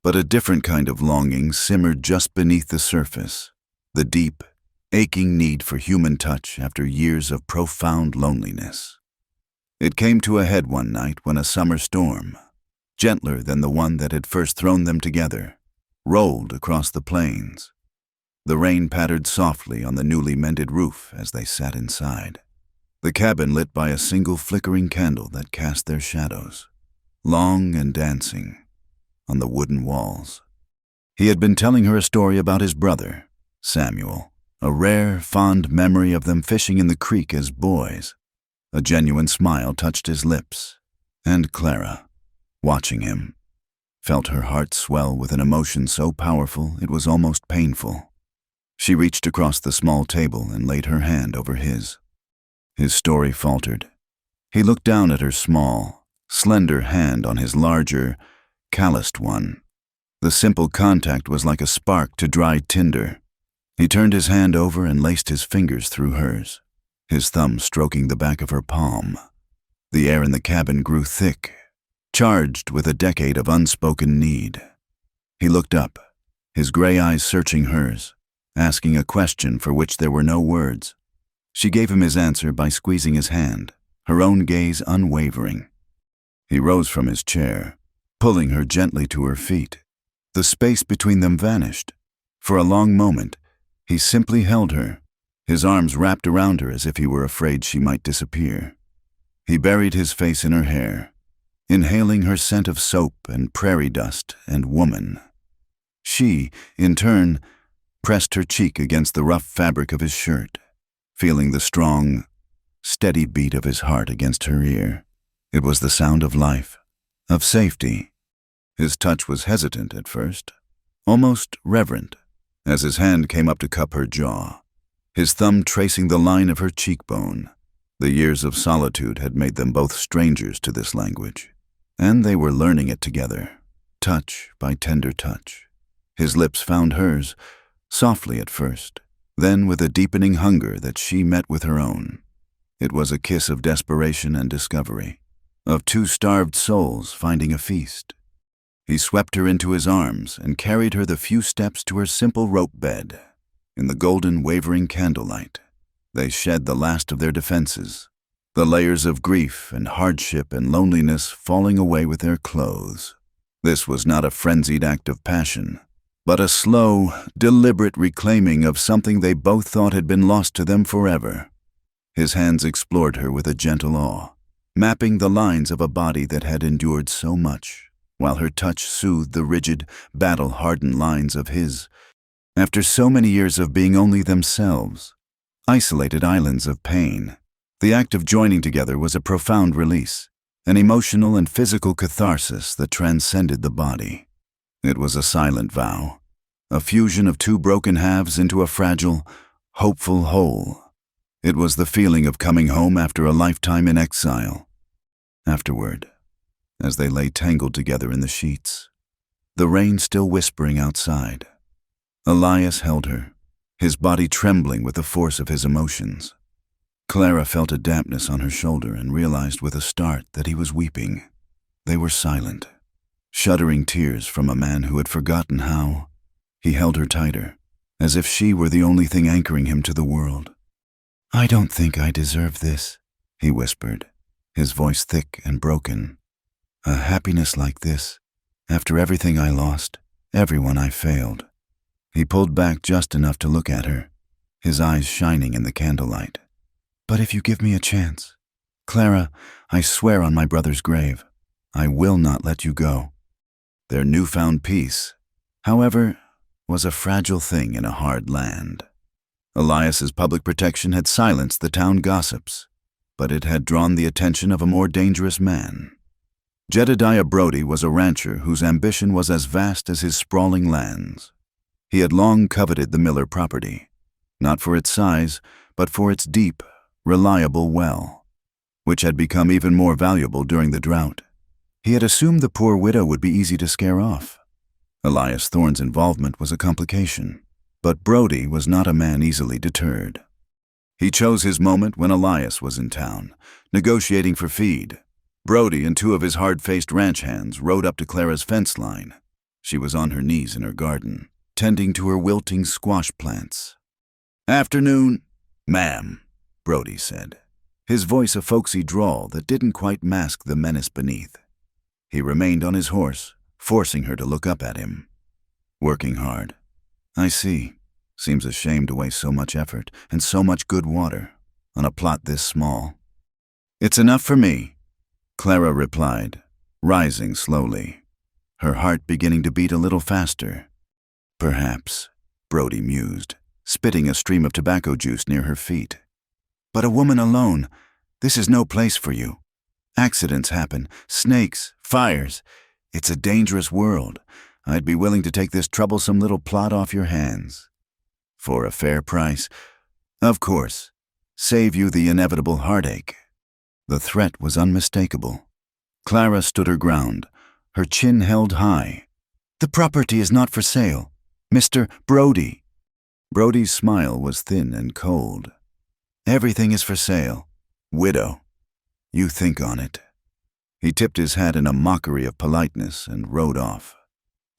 but a different kind of longing simmered just beneath the surface, the deep, aching need for human touch after years of profound loneliness. It came to a head one night when a summer storm, gentler than the one that had first thrown them together, rolled across the plains. The rain pattered softly on the newly mended roof as they sat inside, the cabin lit by a single flickering candle that cast their shadows, long and dancing, on the wooden walls. He had been telling her a story about his brother, Samuel, a rare, fond memory of them fishing in the creek as boys. A genuine smile touched his lips, and Clara, watching him, felt her heart swell with an emotion so powerful it was almost painful. She reached across the small table and laid her hand over his. His story faltered. He looked down at her small, slender hand on his larger, calloused one. The simple contact was like a spark to dry tinder. He turned his hand over and laced his fingers through hers, his thumb stroking the back of her palm. The air in the cabin grew thick, charged with a decade of unspoken need. He looked up, his gray eyes searching hers, asking a question for which there were no words. She gave him his answer by squeezing his hand, her own gaze unwavering. He rose from his chair, pulling her gently to her feet. The space between them vanished. For a long moment, he simply held her, his arms wrapped around her as if he were afraid she might disappear. He buried his face in her hair, inhaling her scent of soap and prairie dust and woman. She, in turn, pressed her cheek against the rough fabric of his shirt, feeling the strong, steady beat of his heart against her ear. It was the sound of life, of safety. His touch was hesitant at first, almost reverent, as his hand came up to cup her jaw, his thumb tracing the line of her cheekbone. The years of solitude had made them both strangers to this language, and they were learning it together, touch by tender touch. His lips found hers, softly at first, then with a deepening hunger that she met with her own. It was a kiss of desperation and discovery, of two starved souls finding a feast. He swept her into his arms and carried her the few steps to her simple rope bed. In the golden, wavering candlelight, they shed the last of their defenses, the layers of grief and hardship and loneliness falling away with their clothes. This was not a frenzied act of passion, but a slow, deliberate reclaiming of something they both thought had been lost to them forever. His hands explored her with a gentle awe, mapping the lines of a body that had endured so much, while her touch soothed the rigid, battle-hardened lines of his. After so many years of being only themselves, isolated islands of pain, the act of joining together was a profound release, an emotional and physical catharsis that transcended the body. It was a silent vow, a fusion of two broken halves into a fragile, hopeful whole. It was the feeling of coming home after a lifetime in exile. Afterward, as they lay tangled together in the sheets, the rain still whispering outside, Elias held her, his body trembling with the force of his emotions. Clara felt a dampness on her shoulder and realized with a start that he was weeping. They were silent, shuddering tears from a man who had forgotten how. He held her tighter, as if she were the only thing anchoring him to the world. "I don't think I deserve this," he whispered, his voice thick and broken. "A happiness like this, after everything I lost, everyone I failed." He pulled back just enough to look at her, his eyes shining in the candlelight. "But if you give me a chance, Clara, I swear on my brother's grave, I will not let you go." Their newfound peace, however, was a fragile thing in a hard land. Elias's public protection had silenced the town gossips, but it had drawn the attention of a more dangerous man. Jedediah Brody was a rancher whose ambition was as vast as his sprawling lands. He had long coveted the Miller property, not for its size, but for its deep, reliable well, which had become even more valuable during the drought. He had assumed the poor widow would be easy to scare off. Elias Thorne's involvement was a complication, but Brody was not a man easily deterred. He chose his moment when Elias was in town, negotiating for feed. Brody and two of his hard-faced ranch hands rode up to Clara's fence line. She was on her knees in her garden, tending to her wilting squash plants. "Afternoon, ma'am," Brody said, his voice a folksy drawl that didn't quite mask the menace beneath. He remained on his horse, forcing her to look up at him. "Working hard. I see. Seems a shame to waste so much effort and so much good water on a plot this small." "It's enough for me," Clara replied, rising slowly, her heart beginning to beat a little faster. "Perhaps," Brody mused, spitting a stream of tobacco juice near her feet. "But a woman alone, this is no place for you. Accidents happen, snakes, fires. It's a dangerous world. I'd be willing to take this troublesome little plot off your hands. For a fair price, of course. Save you the inevitable heartache." The threat was unmistakable. Clara stood her ground, her chin held high. "The property is not for sale. Mr. Brody." Brody's smile was thin and cold. "Everything is for sale. Widow. You think on it." He tipped his hat in a mockery of politeness and rode off,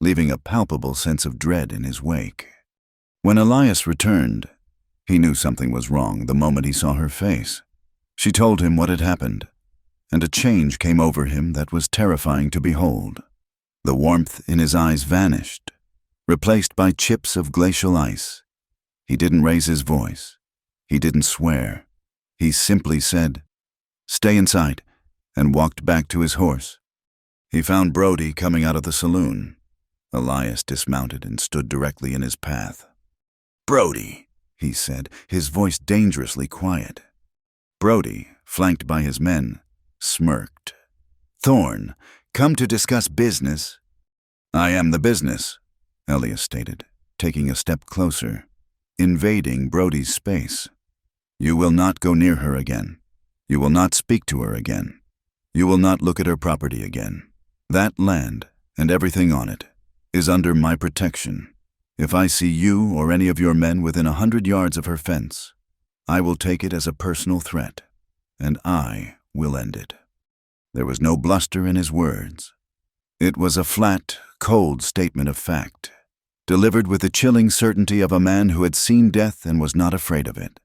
leaving a palpable sense of dread in his wake. When Elias returned, he knew something was wrong the moment he saw her face. She told him what had happened, and a change came over him that was terrifying to behold. The warmth in his eyes vanished, replaced by chips of glacial ice. He didn't raise his voice. He didn't swear. He simply said, "Stay inside," and walked back to his horse. He found Brody coming out of the saloon. Elias dismounted and stood directly in his path. "Brody," he said, his voice dangerously quiet. Brody, flanked by his men, smirked. "Thorne, come to discuss business." "I am the business," Elias stated, taking a step closer, invading Brody's space. "You will not go near her again. You will not speak to her again. You will not look at her property again. That land, and everything on it, is under my protection. If I see you or any of your men within 100 yards of her fence, I will take it as a personal threat, and I will end it." There was no bluster in his words. It was a flat, cold statement of fact, delivered with the chilling certainty of a man who had seen death and was not afraid of it.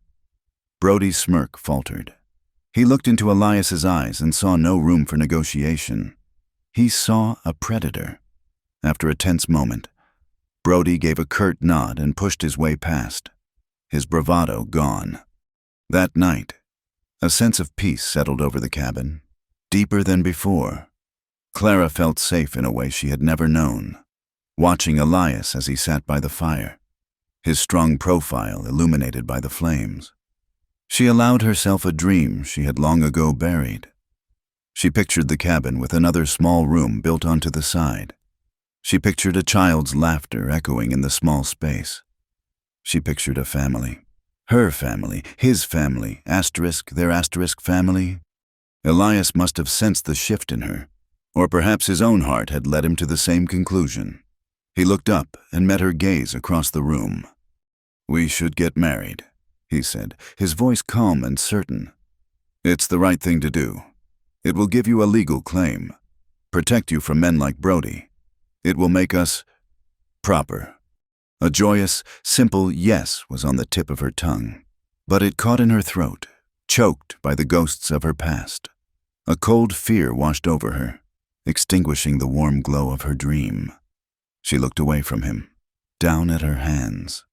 Brody's smirk faltered. He looked into Elias's eyes and saw no room for negotiation. He saw a predator. After a tense moment, Brody gave a curt nod and pushed his way past, his bravado gone. That night, a sense of peace settled over the cabin, deeper than before. Clara felt safe in a way she had never known, watching Elias as he sat by the fire, his strong profile illuminated by the flames. She allowed herself a dream she had long ago buried. She pictured the cabin with another small room built onto the side. She pictured a child's laughter echoing in the small space. She pictured a family. Her family, his family, their family. Elias must have sensed the shift in her, or perhaps his own heart had led him to the same conclusion. He looked up and met her gaze across the room. "We should get married," he said, his voice calm and certain. "It's the right thing to do. It will give you a legal claim, protect you from men like Brody. It will make us proper." A joyous, simple yes was on the tip of her tongue, but it caught in her throat, choked by the ghosts of her past. A cold fear washed over her, extinguishing the warm glow of her dream. She looked away from him, down at her hands,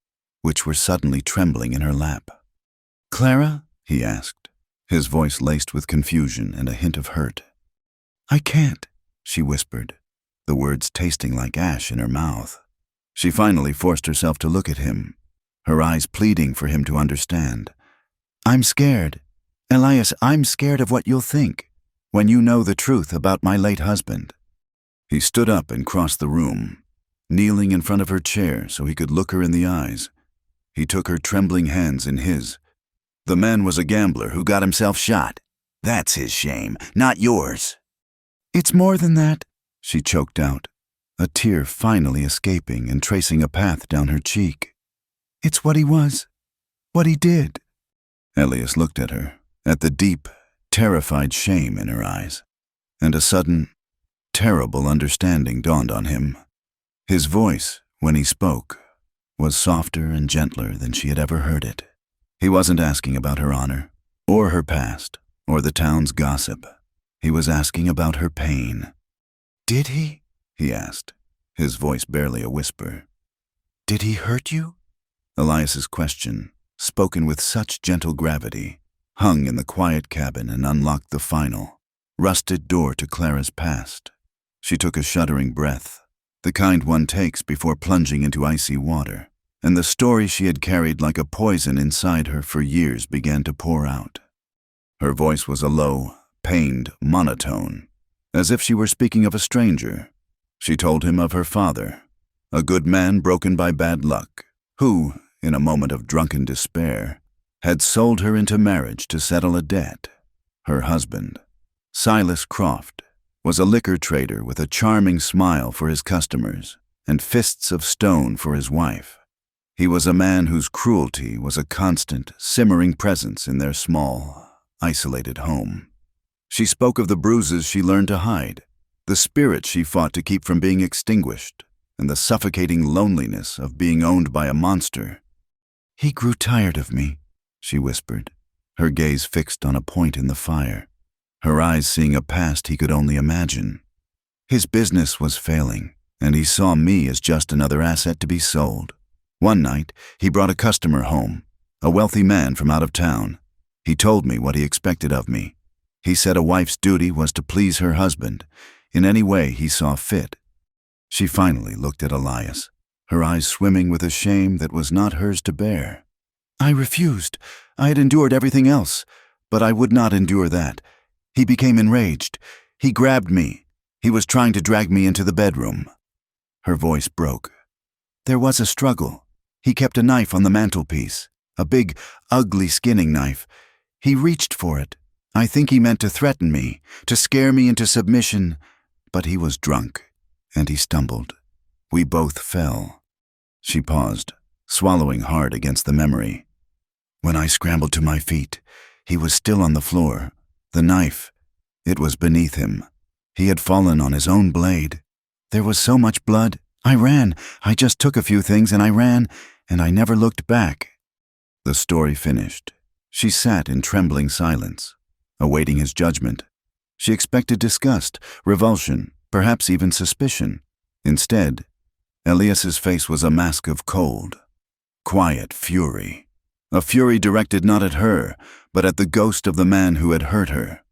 which were suddenly trembling in her lap. "Clara?" he asked, his voice laced with confusion and a hint of hurt. "I can't," she whispered, the words tasting like ash in her mouth. She finally forced herself to look at him, her eyes pleading for him to understand. "I'm scared. Elias, I'm scared of what you'll think when you know the truth about my late husband." He stood up and crossed the room, kneeling in front of her chair so he could look her in the eyes. He took her trembling hands in his. "The man was a gambler who got himself shot. That's his shame, not yours." "It's more than that," she choked out, a tear finally escaping and tracing a path down her cheek. "It's what he was, what he did." Elias looked at her, at the deep, terrified shame in her eyes, and a sudden, terrible understanding dawned on him. His voice, when he spoke, was softer and gentler than she had ever heard it. He wasn't asking about her honor, or her past, or the town's gossip. He was asking about her pain. "Did he?" he asked, his voice barely a whisper. "Did he hurt you?" Elias's question, spoken with such gentle gravity, hung in the quiet cabin and unlocked the final, rusted door to Clara's past. She took a shuddering breath, the kind one takes before plunging into icy water, and the story she had carried like a poison inside her for years began to pour out. Her voice was a low, pained monotone, as if she were speaking of a stranger. She told him of her father, a good man broken by bad luck, who, in a moment of drunken despair, had sold her into marriage to settle a debt. Her husband, Silas Croft, was a liquor trader with a charming smile for his customers and fists of stone for his wife. He was a man whose cruelty was a constant, simmering presence in their small, isolated home. She spoke of the bruises she learned to hide, the spirit she fought to keep from being extinguished, and the suffocating loneliness of being owned by a monster. "He grew tired of me," she whispered, her gaze fixed on a point in the fire, her eyes seeing a past he could only imagine. His business was failing, and he saw me as just another asset to be sold. One night, he brought a customer home, a wealthy man from out of town. He told me what he expected of me. He said a wife's duty was to please her husband in any way he saw fit. She finally looked at Elias, her eyes swimming with a shame that was not hers to bear. I refused. I had endured everything else, but I would not endure that. He became enraged. He grabbed me. He was trying to drag me into the bedroom. Her voice broke. There was a struggle. He kept a knife on the mantelpiece, a big, ugly skinning knife. He reached for it. I think he meant to threaten me, to scare me into submission, but he was drunk, and he stumbled. We both fell. She paused, swallowing hard against the memory. When I scrambled to my feet, he was still on the floor. The knife, it was beneath him. He had fallen on his own blade. There was so much blood. I ran. I just took a few things and I ran, and I never looked back. The story finished. She sat in trembling silence, awaiting his judgment. She expected disgust, revulsion, perhaps even suspicion. Instead, Elias's face was a mask of cold, quiet fury. A fury directed not at her, but at the ghost of the man who had hurt her.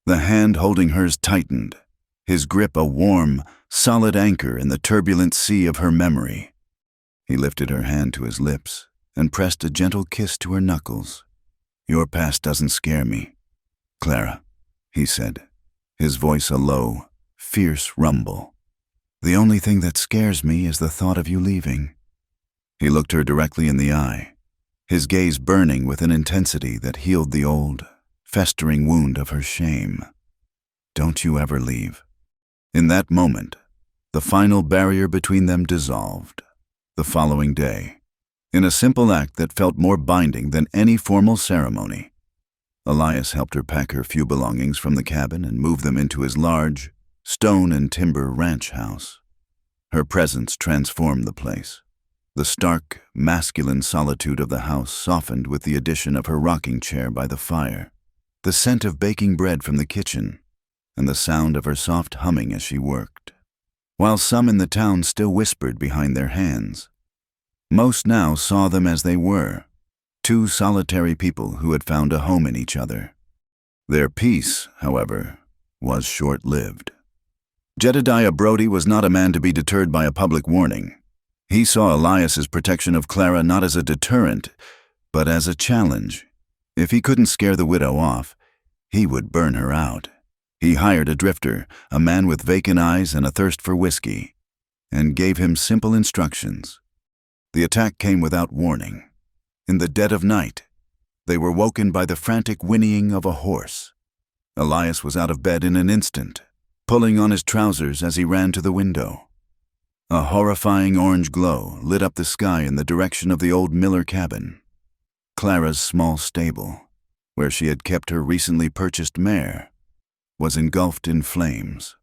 The hand holding hers tightened, his grip a warm, solid anchor in the turbulent sea of her memory. He lifted her hand to his lips and pressed a gentle kiss to her knuckles. Your past doesn't scare me, Clara, he said, his voice a low, fierce rumble. The only thing that scares me is the thought of you leaving. He looked her directly in the eye, his gaze burning with an intensity that healed the old, festering wound of her shame. Don't you ever leave. In that moment, the final barrier between them dissolved. The following day, in a simple act that felt more binding than any formal ceremony, Elias helped her pack her few belongings from the cabin and move them into his large, stone and timber ranch house. Her presence transformed the place. The stark, masculine solitude of the house softened with the addition of her rocking chair by the fire, the scent of baking bread from the kitchen, and the sound of her soft humming as she worked. While some in the town still whispered behind their hands, most now saw them as they were, two solitary people who had found a home in each other. Their peace, however, was short-lived. Jedediah Brody was not a man to be deterred by a public warning. He saw Elias's protection of Clara not as a deterrent, but as a challenge. If he couldn't scare the widow off, he would burn her out. He hired a drifter, a man with vacant eyes and a thirst for whiskey, and gave him simple instructions. The attack came without warning. In the dead of night, they were woken by the frantic whinnying of a horse. Elias was out of bed in an instant, pulling on his trousers as he ran to the window. A horrifying orange glow lit up the sky in the direction of the old Miller cabin, Clara's small stable, where she had kept her recently purchased mare, was engulfed in flames.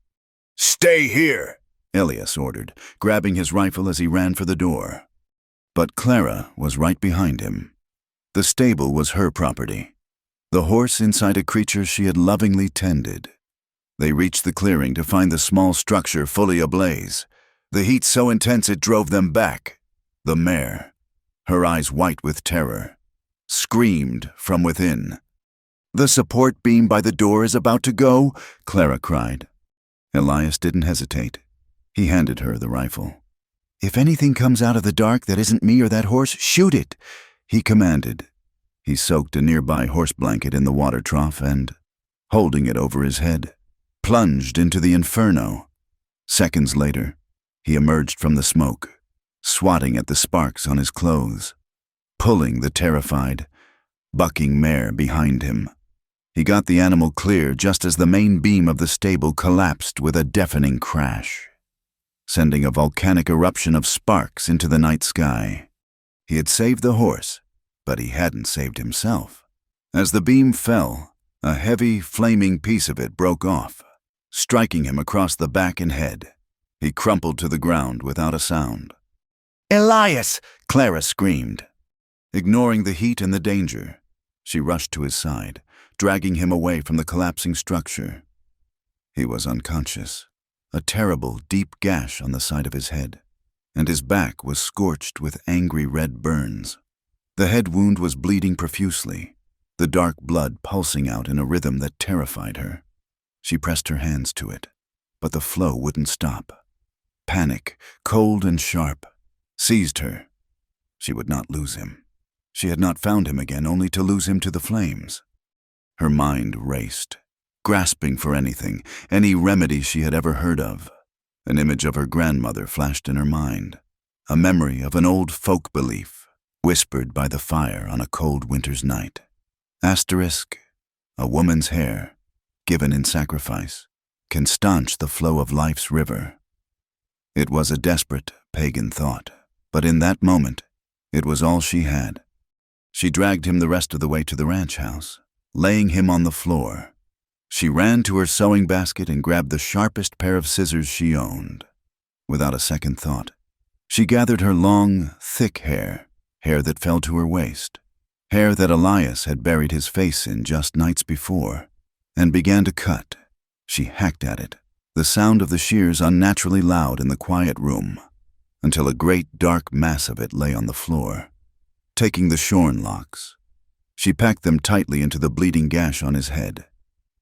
"Stay here," Elias ordered, grabbing his rifle as he ran for the door. But Clara was right behind him. The stable was her property, the horse inside a creature she had lovingly tended. They reached the clearing to find the small structure fully ablaze, the heat so intense it drove them back. The mare, her eyes white with terror, screamed from within. "The support beam by the door is about to go," Clara cried. Elias didn't hesitate. He handed her the rifle. "If anything comes out of the dark that isn't me or that horse, shoot it," he commanded. He soaked a nearby horse blanket in the water trough and, holding it over his head, plunged into the inferno. Seconds later, he emerged from the smoke, swatting at the sparks on his clothes, pulling the terrified, bucking mare behind him. He got the animal clear just as the main beam of the stable collapsed with a deafening crash, sending a volcanic eruption of sparks into the night sky. He had saved the horse, but he hadn't saved himself. As the beam fell, a heavy, flaming piece of it broke off, striking him across the back and head. He crumpled to the ground without a sound. "Elias!" Clara screamed. Ignoring the heat and the danger, she rushed to his side, dragging him away from the collapsing structure. He was unconscious, a terrible, deep gash on the side of his head, and his back was scorched with angry red burns. The head wound was bleeding profusely, the dark blood pulsing out in a rhythm that terrified her. She pressed her hands to it, but the flow wouldn't stop. Panic, cold and sharp, seized her. She would not lose him. She had not found him again, only to lose him to the flames. Her mind raced, grasping for anything, any remedy she had ever heard of. An image of her grandmother flashed in her mind, a memory of an old folk belief, whispered by the fire on a cold winter's night. Asterisk, a woman's hair, given in sacrifice, can staunch the flow of life's river. It was a desperate, pagan thought, but in that moment, it was all she had. She dragged him the rest of the way to the ranch house, laying him on the floor. She ran to her sewing basket and grabbed the sharpest pair of scissors she owned. Without a second thought, she gathered her long, thick hair that fell to her waist, hair that Elias had buried his face in just nights before, and began to cut. She hacked at it, the sound of the shears unnaturally loud in the quiet room, until a great dark mass of it lay on the floor. Taking the shorn locks, she packed them tightly into the bleeding gash on his head,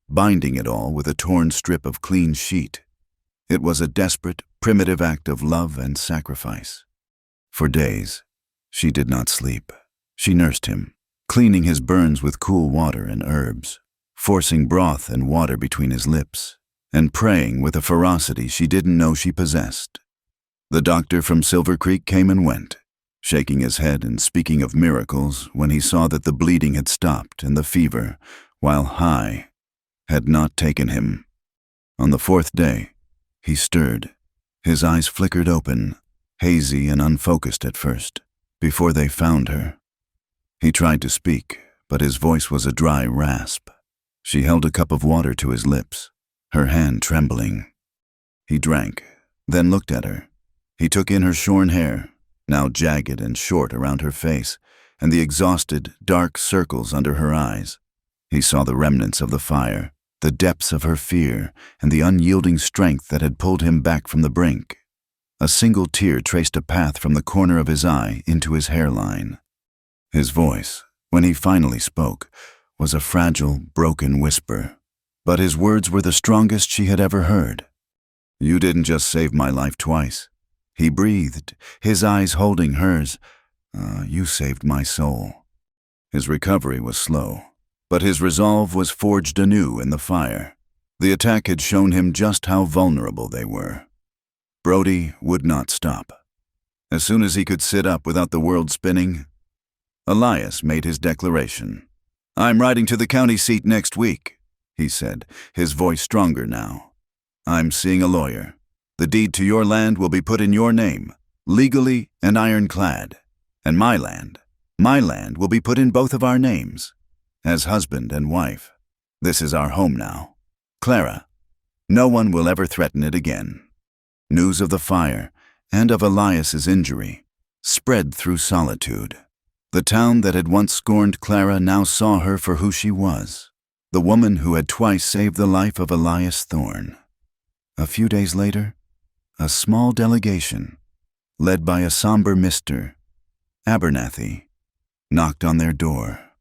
binding it all with a torn strip of clean sheet. It was a desperate, primitive act of love and sacrifice. For days, she did not sleep. She nursed him, cleaning his burns with cool water and herbs, forcing broth and water between his lips, and praying with a ferocity she didn't know she possessed. The doctor from Silver Creek came and went, shaking his head and speaking of miracles when he saw that the bleeding had stopped and the fever, while high, had not taken him. On the fourth day, he stirred. His eyes flickered open, hazy and unfocused at first, before they found her. He tried to speak, but his voice was a dry rasp. She held a cup of water to his lips, her hand trembling. He drank, then looked at her. He took in her shorn hair, now jagged and short around her face, and the exhausted, dark circles under her eyes. He saw the remnants of the fire, the depths of her fear, and the unyielding strength that had pulled him back from the brink. A single tear traced a path from the corner of his eye into his hairline. His voice, when he finally spoke, was a fragile, broken whisper, but his words were the strongest she had ever heard. "You didn't just save my life twice," he breathed, his eyes holding hers. You saved my soul." His recovery was slow, but his resolve was forged anew in the fire. The attack had shown him just how vulnerable they were. Brody would not stop. As soon as he could sit up without the world spinning, Elias made his declaration. "I'm riding to the county seat next week," he said, his voice stronger now. "I'm seeing a lawyer. The deed to your land will be put in your name, legally and ironclad. And my land will be put in both of our names, as husband and wife. This is our home now. Clara, no one will ever threaten it again." News of the fire and of Elias's injury spread through Solitude. The town that had once scorned Clara now saw her for who she was, the woman who had twice saved the life of Elias Thorne. A few days later, a small delegation, led by a somber Mr. Abernathy, knocked on their door.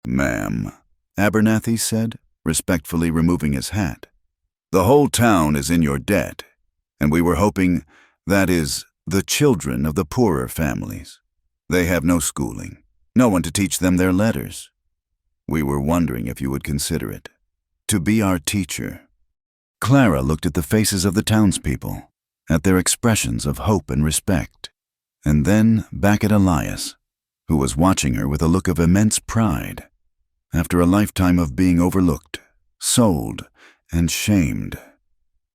"Ma'am," Abernathy said, respectfully removing his hat, "the whole town is in your debt, and we were hoping, that is, the children of the poorer families. They have no schooling, no one to teach them their letters. We were wondering if you would consider it, to be our teacher." Clara looked at the faces of the townspeople, at their expressions of hope and respect, and then back at Elias, who was watching her with a look of immense pride. After a lifetime of being overlooked, sold, and shamed,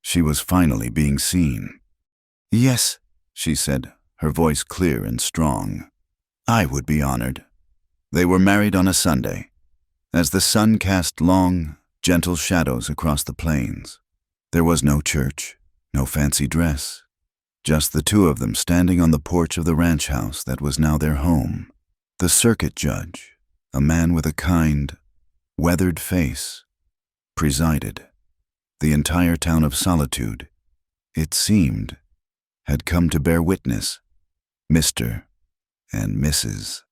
she was finally being seen. "Yes," she said, her voice clear and strong. "I would be honored." They were married on a Sunday, as the sun cast long, gentle shadows across the plains. There was no church, no fancy dress, just the two of them standing on the porch of the ranch house that was now their home. The circuit judge, a man with a kind, weathered face, presided. The entire town of Solitude, it seemed, had come to bear witness, Mr. and Mrs.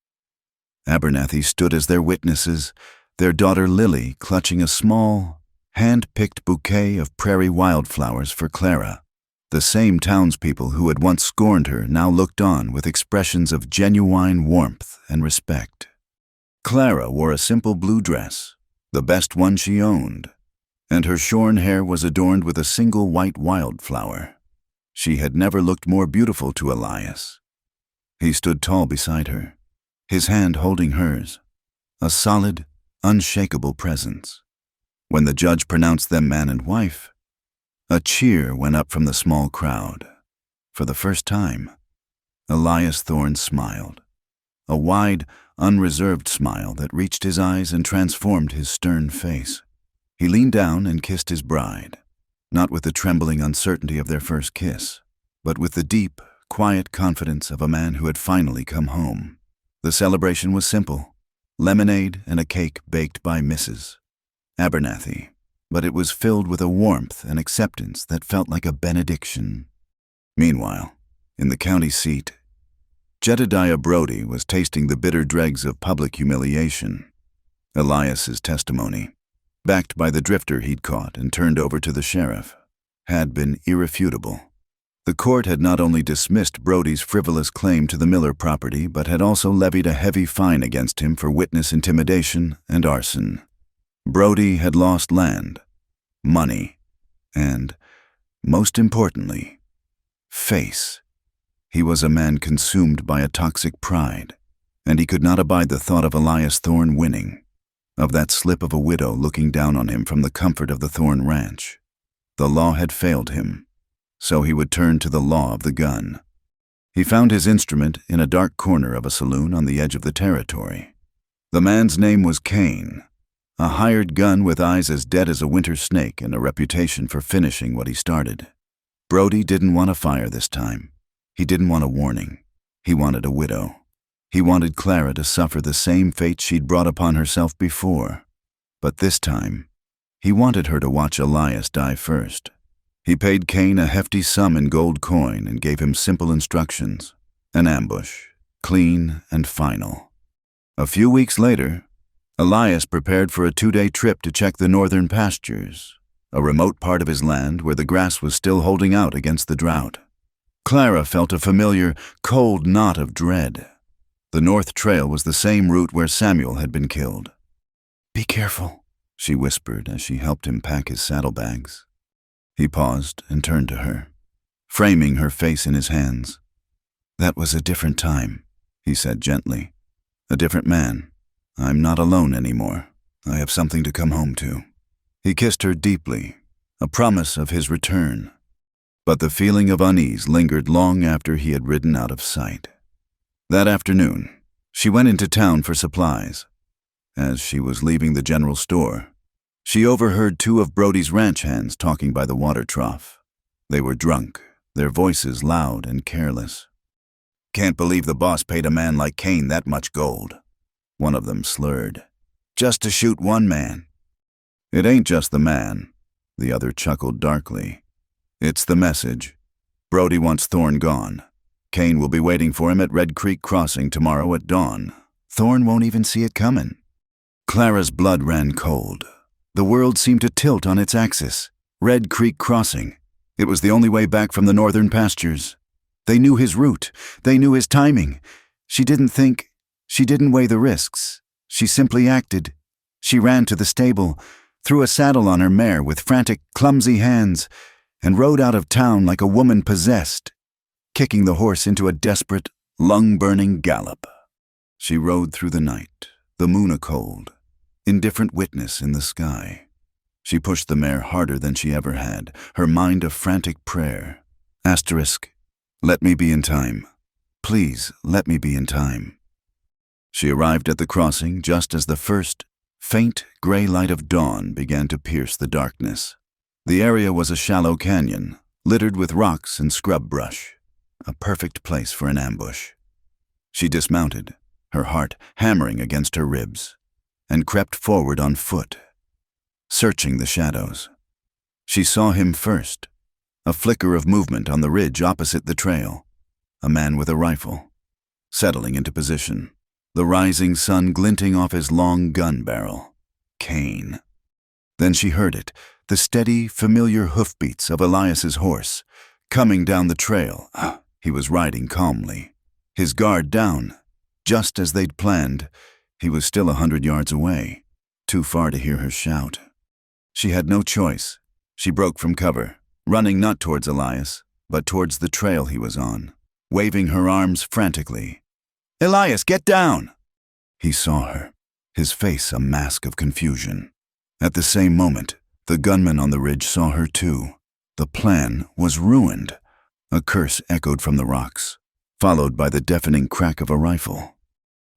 Abernathy stood as their witnesses, their daughter Lily clutching a small, hand-picked bouquet of prairie wildflowers for Clara. The same townspeople who had once scorned her now looked on with expressions of genuine warmth and respect. Clara wore a simple blue dress, the best one she owned, and her shorn hair was adorned with a single white wildflower. She had never looked more beautiful to Elias. He stood tall beside her, his hand holding hers, a solid, unshakable presence. When the judge pronounced them man and wife, a cheer went up from the small crowd. For the first time, Elias Thorne smiled, a wide, unreserved smile that reached his eyes and transformed his stern face. He leaned down and kissed his bride, not with the trembling uncertainty of their first kiss, but with the deep, quiet confidence of a man who had finally come home. The celebration was simple, lemonade and a cake baked by Mrs. Abernathy, but it was filled with a warmth and acceptance that felt like a benediction. Meanwhile, in the county seat, Jedediah Brody was tasting the bitter dregs of public humiliation. Elias's testimony, backed by the drifter he'd caught and turned over to the sheriff, had been irrefutable. The court had not only dismissed Brody's frivolous claim to the Miller property, but had also levied a heavy fine against him for witness intimidation and arson. Brody had lost land, money, and, most importantly, face. He was a man consumed by a toxic pride, and he could not abide the thought of Elias Thorne winning, of that slip of a widow looking down on him from the comfort of the Thorne ranch. The law had failed him, so he would turn to the law of the gun. He found his instrument in a dark corner of a saloon on the edge of the territory. The man's name was Kane, a hired gun with eyes as dead as a winter snake and a reputation for finishing what he started. Brody didn't want a fire this time. He didn't want a warning. He wanted a widow. He wanted Clara to suffer the same fate she'd brought upon herself before. But this time, he wanted her to watch Elias die first. He paid Kane a hefty sum in gold coin and gave him simple instructions. An ambush, clean and final. A few weeks later, Elias prepared for a 2-day trip to check the northern pastures, a remote part of his land where the grass was still holding out against the drought. Clara felt a familiar, cold knot of dread. The North Trail was the same route where Samuel had been killed. "Be careful," she whispered as she helped him pack his saddlebags. He paused and turned to her, framing her face in his hands. "That was a different time," he said gently. "A different man. I'm not alone anymore. I have something to come home to." He kissed her deeply, a promise of his return. But the feeling of unease lingered long after he had ridden out of sight. That afternoon, she went into town for supplies. As she was leaving the general store, she overheard 2 of Brody's ranch hands talking by the water trough. They were drunk, their voices loud and careless. "Can't believe the boss paid a man like Kane that much gold," one of them slurred. "Just to shoot one man." "It ain't just the man," the other chuckled darkly. "It's the message. Brody wants Thorne gone. Kane will be waiting for him at Red Creek Crossing tomorrow at dawn. Thorne won't even see it coming." Clara's blood ran cold. The world seemed to tilt on its axis. Red Creek Crossing. It was the only way back from the northern pastures. They knew his route. They knew his timing. She didn't think. She didn't weigh the risks. She simply acted. She ran to the stable, threw a saddle on her mare with frantic, clumsy hands, and rode out of town like a woman possessed, kicking the horse into a desperate, lung-burning gallop. She rode through the night, the moon a-cold, indifferent witness in the sky. She pushed the mare harder than she ever had, her mind a frantic prayer. Asterisk, let me be in time. Please, let me be in time. She arrived at the crossing just as the first, faint gray light of dawn began to pierce the darkness. The area was a shallow canyon, littered with rocks and scrub brush, a perfect place for an ambush. She dismounted, her heart hammering against her ribs, and crept forward on foot, searching the shadows. She saw him first, a flicker of movement on the ridge opposite the trail, a man with a rifle, settling into position, the rising sun glinting off his long gun barrel. Cain. Then she heard it, the steady, familiar hoofbeats of Elias's horse, coming down the trail. He was riding calmly, his guard down. Just as they'd planned, he was still 100 yards away, too far to hear her shout. She had no choice. She broke from cover, running not towards Elias, but towards the trail he was on, waving her arms frantically. "Elias, get down!" He saw her, his face a mask of confusion. At the same moment, the gunman on the ridge saw her too. The plan was ruined. A curse echoed from the rocks, followed by the deafening crack of a rifle.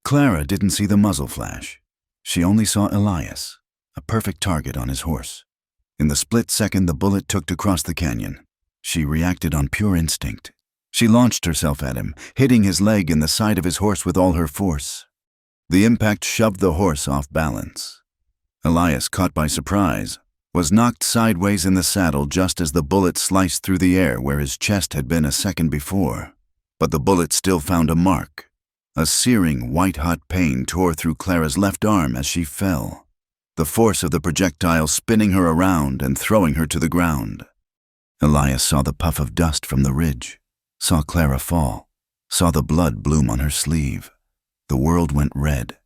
Clara didn't see the muzzle flash. She only saw Elias, a perfect target on his horse. In the split second the bullet took to cross the canyon, she reacted on pure instinct. She launched herself at him, hitting his leg in the side of his horse with all her force. The impact shoved the horse off balance. Elias, caught by surprise, was knocked sideways in the saddle just as the bullet sliced through the air where his chest had been a second before. But the bullet still found a mark. A searing, white-hot pain tore through Clara's left arm as she fell, the force of the projectile spinning her around and throwing her to the ground. Elias saw the puff of dust from the ridge, saw Clara fall, saw the blood bloom on her sleeve. The world went red.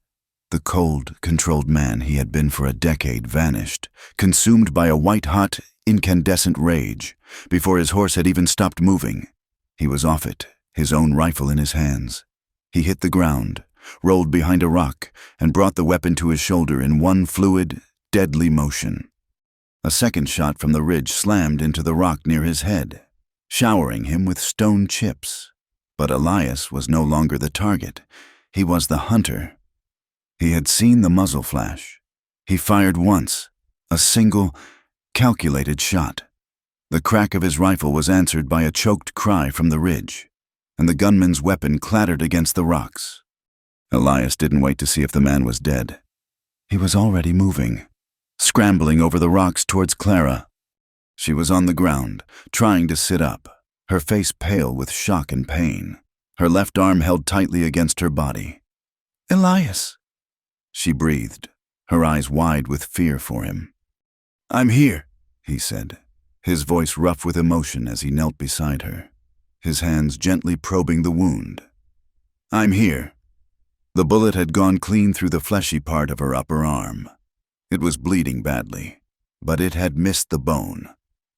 The cold, controlled man he had been for a decade vanished, consumed by a white-hot, incandescent rage. Before his horse had even stopped moving, he was off it, his own rifle in his hands. He hit the ground, rolled behind a rock, and brought the weapon to his shoulder in one fluid, deadly motion. A second shot from the ridge slammed into the rock near his head, showering him with stone chips. But Elias was no longer the target. He was the hunter. He had seen the muzzle flash. He fired once, a single, calculated shot. The crack of his rifle was answered by a choked cry from the ridge, and the gunman's weapon clattered against the rocks. Elias didn't wait to see if the man was dead. He was already moving, scrambling over the rocks towards Clara. She was on the ground, trying to sit up, her face pale with shock and pain, her left arm held tightly against her body. "Elias," she breathed, her eyes wide with fear for him. "I'm here," he said, his voice rough with emotion as he knelt beside her, his hands gently probing the wound. "I'm here." The bullet had gone clean through the fleshy part of her upper arm. It was bleeding badly, but it had missed the bone.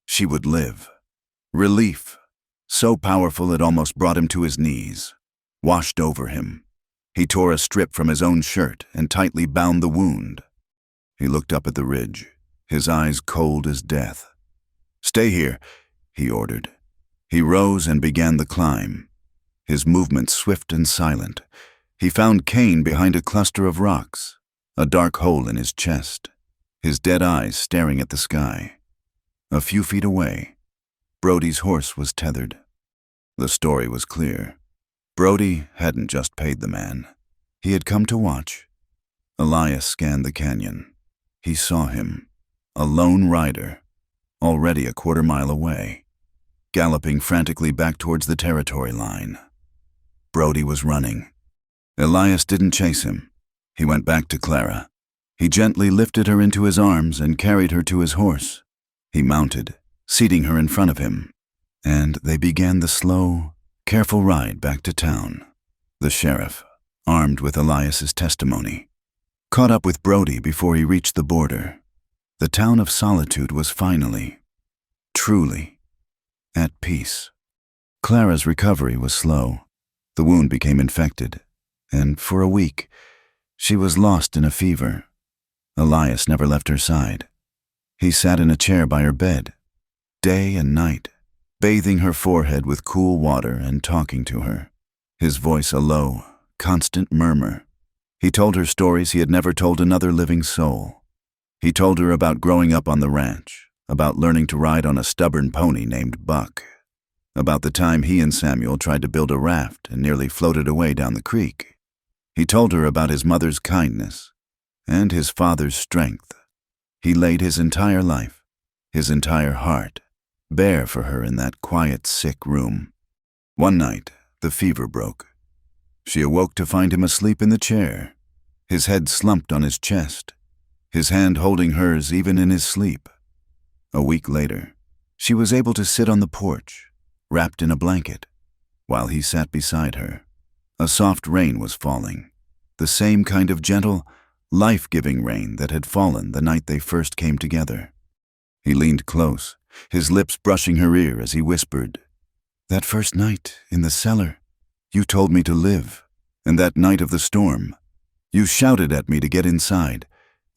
She would live. Relief, so powerful it almost brought him to his knees, washed over him. He tore a strip from his own shirt and tightly bound the wound. He looked up at the ridge, his eyes cold as death. "Stay here," he ordered. He rose and began the climb, his movements swift and silent. He found Cain behind a cluster of rocks, a dark hole in his chest, his dead eyes staring at the sky. A few feet away, Brody's horse was tethered. The story was clear. Brody hadn't just paid the man. He had come to watch. Elias scanned the canyon. He saw him, a lone rider, already a quarter-mile away, galloping frantically back towards the territory line. Brody was running. Elias didn't chase him. He went back to Clara. He gently lifted her into his arms and carried her to his horse. He mounted, seating her in front of him, and they began the slow, careful ride back to town. The sheriff, armed with Elias's testimony, caught up with Brody before he reached the border. The town of Solitude was finally, truly, at peace. Clara's recovery was slow. The wound became infected, and for a week, she was lost in a fever. Elias never left her side. He sat in a chair by her bed, day and night, bathing her forehead with cool water and talking to her, his voice a low, constant murmur. He told her stories he had never told another living soul. He told her about growing up on the ranch, about learning to ride on a stubborn pony named Buck, about the time he and Samuel tried to build a raft and nearly floated away down the creek. He told her about his mother's kindness and his father's strength. He laid his entire life, his entire heart, bare for her in that quiet, sick room. One night, the fever broke. She awoke to find him asleep in the chair, his head slumped on his chest, his hand holding hers even in his sleep. A week later, she was able to sit on the porch, wrapped in a blanket, while he sat beside her. A soft rain was falling, the same kind of gentle, life-giving rain that had fallen the night they first came together. He leaned close, his lips brushing her ear as he whispered, "That first night in the cellar, you told me to live, and that night of the storm, you shouted at me to get inside.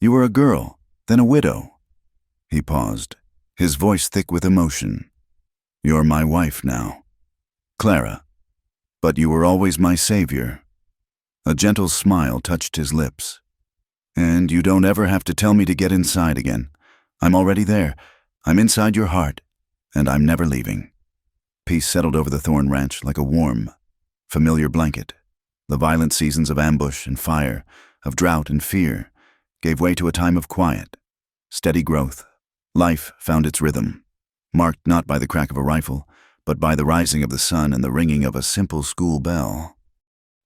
You were a girl, then a widow." He paused, his voice thick with emotion. "You're my wife now, Clara, but you were always my savior." A gentle smile touched his lips. "And you don't ever have to tell me to get inside again. I'm already there. I'm inside your heart, and I'm never leaving." Peace settled over the Thorn Ranch like a warm, familiar blanket. The violent seasons of ambush and fire, of drought and fear, gave way to a time of quiet, steady growth. Life found its rhythm, marked not by the crack of a rifle, but by the rising of the sun and the ringing of a simple school bell.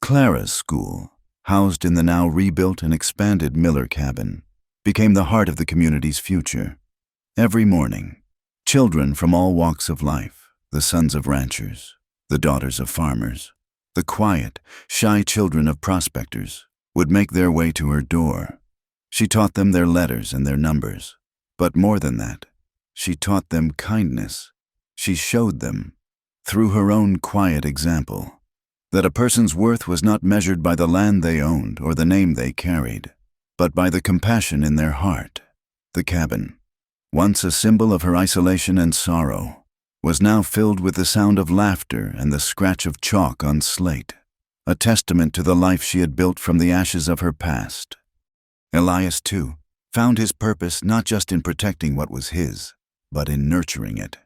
Clara's school, housed in the now rebuilt and expanded Miller cabin, became the heart of the community's future. Every morning, children from all walks of life, the sons of ranchers, the daughters of farmers, the quiet, shy children of prospectors, would make their way to her door. She taught them their letters and their numbers. But more than that, she taught them kindness. She showed them, through her own quiet example, that a person's worth was not measured by the land they owned or the name they carried, but by the compassion in their heart. The cabin, once a symbol of her isolation and sorrow, was now filled with the sound of laughter and the scratch of chalk on slate, a testament to the life she had built from the ashes of her past. Elias, too, found his purpose not just in protecting what was his, but in nurturing it.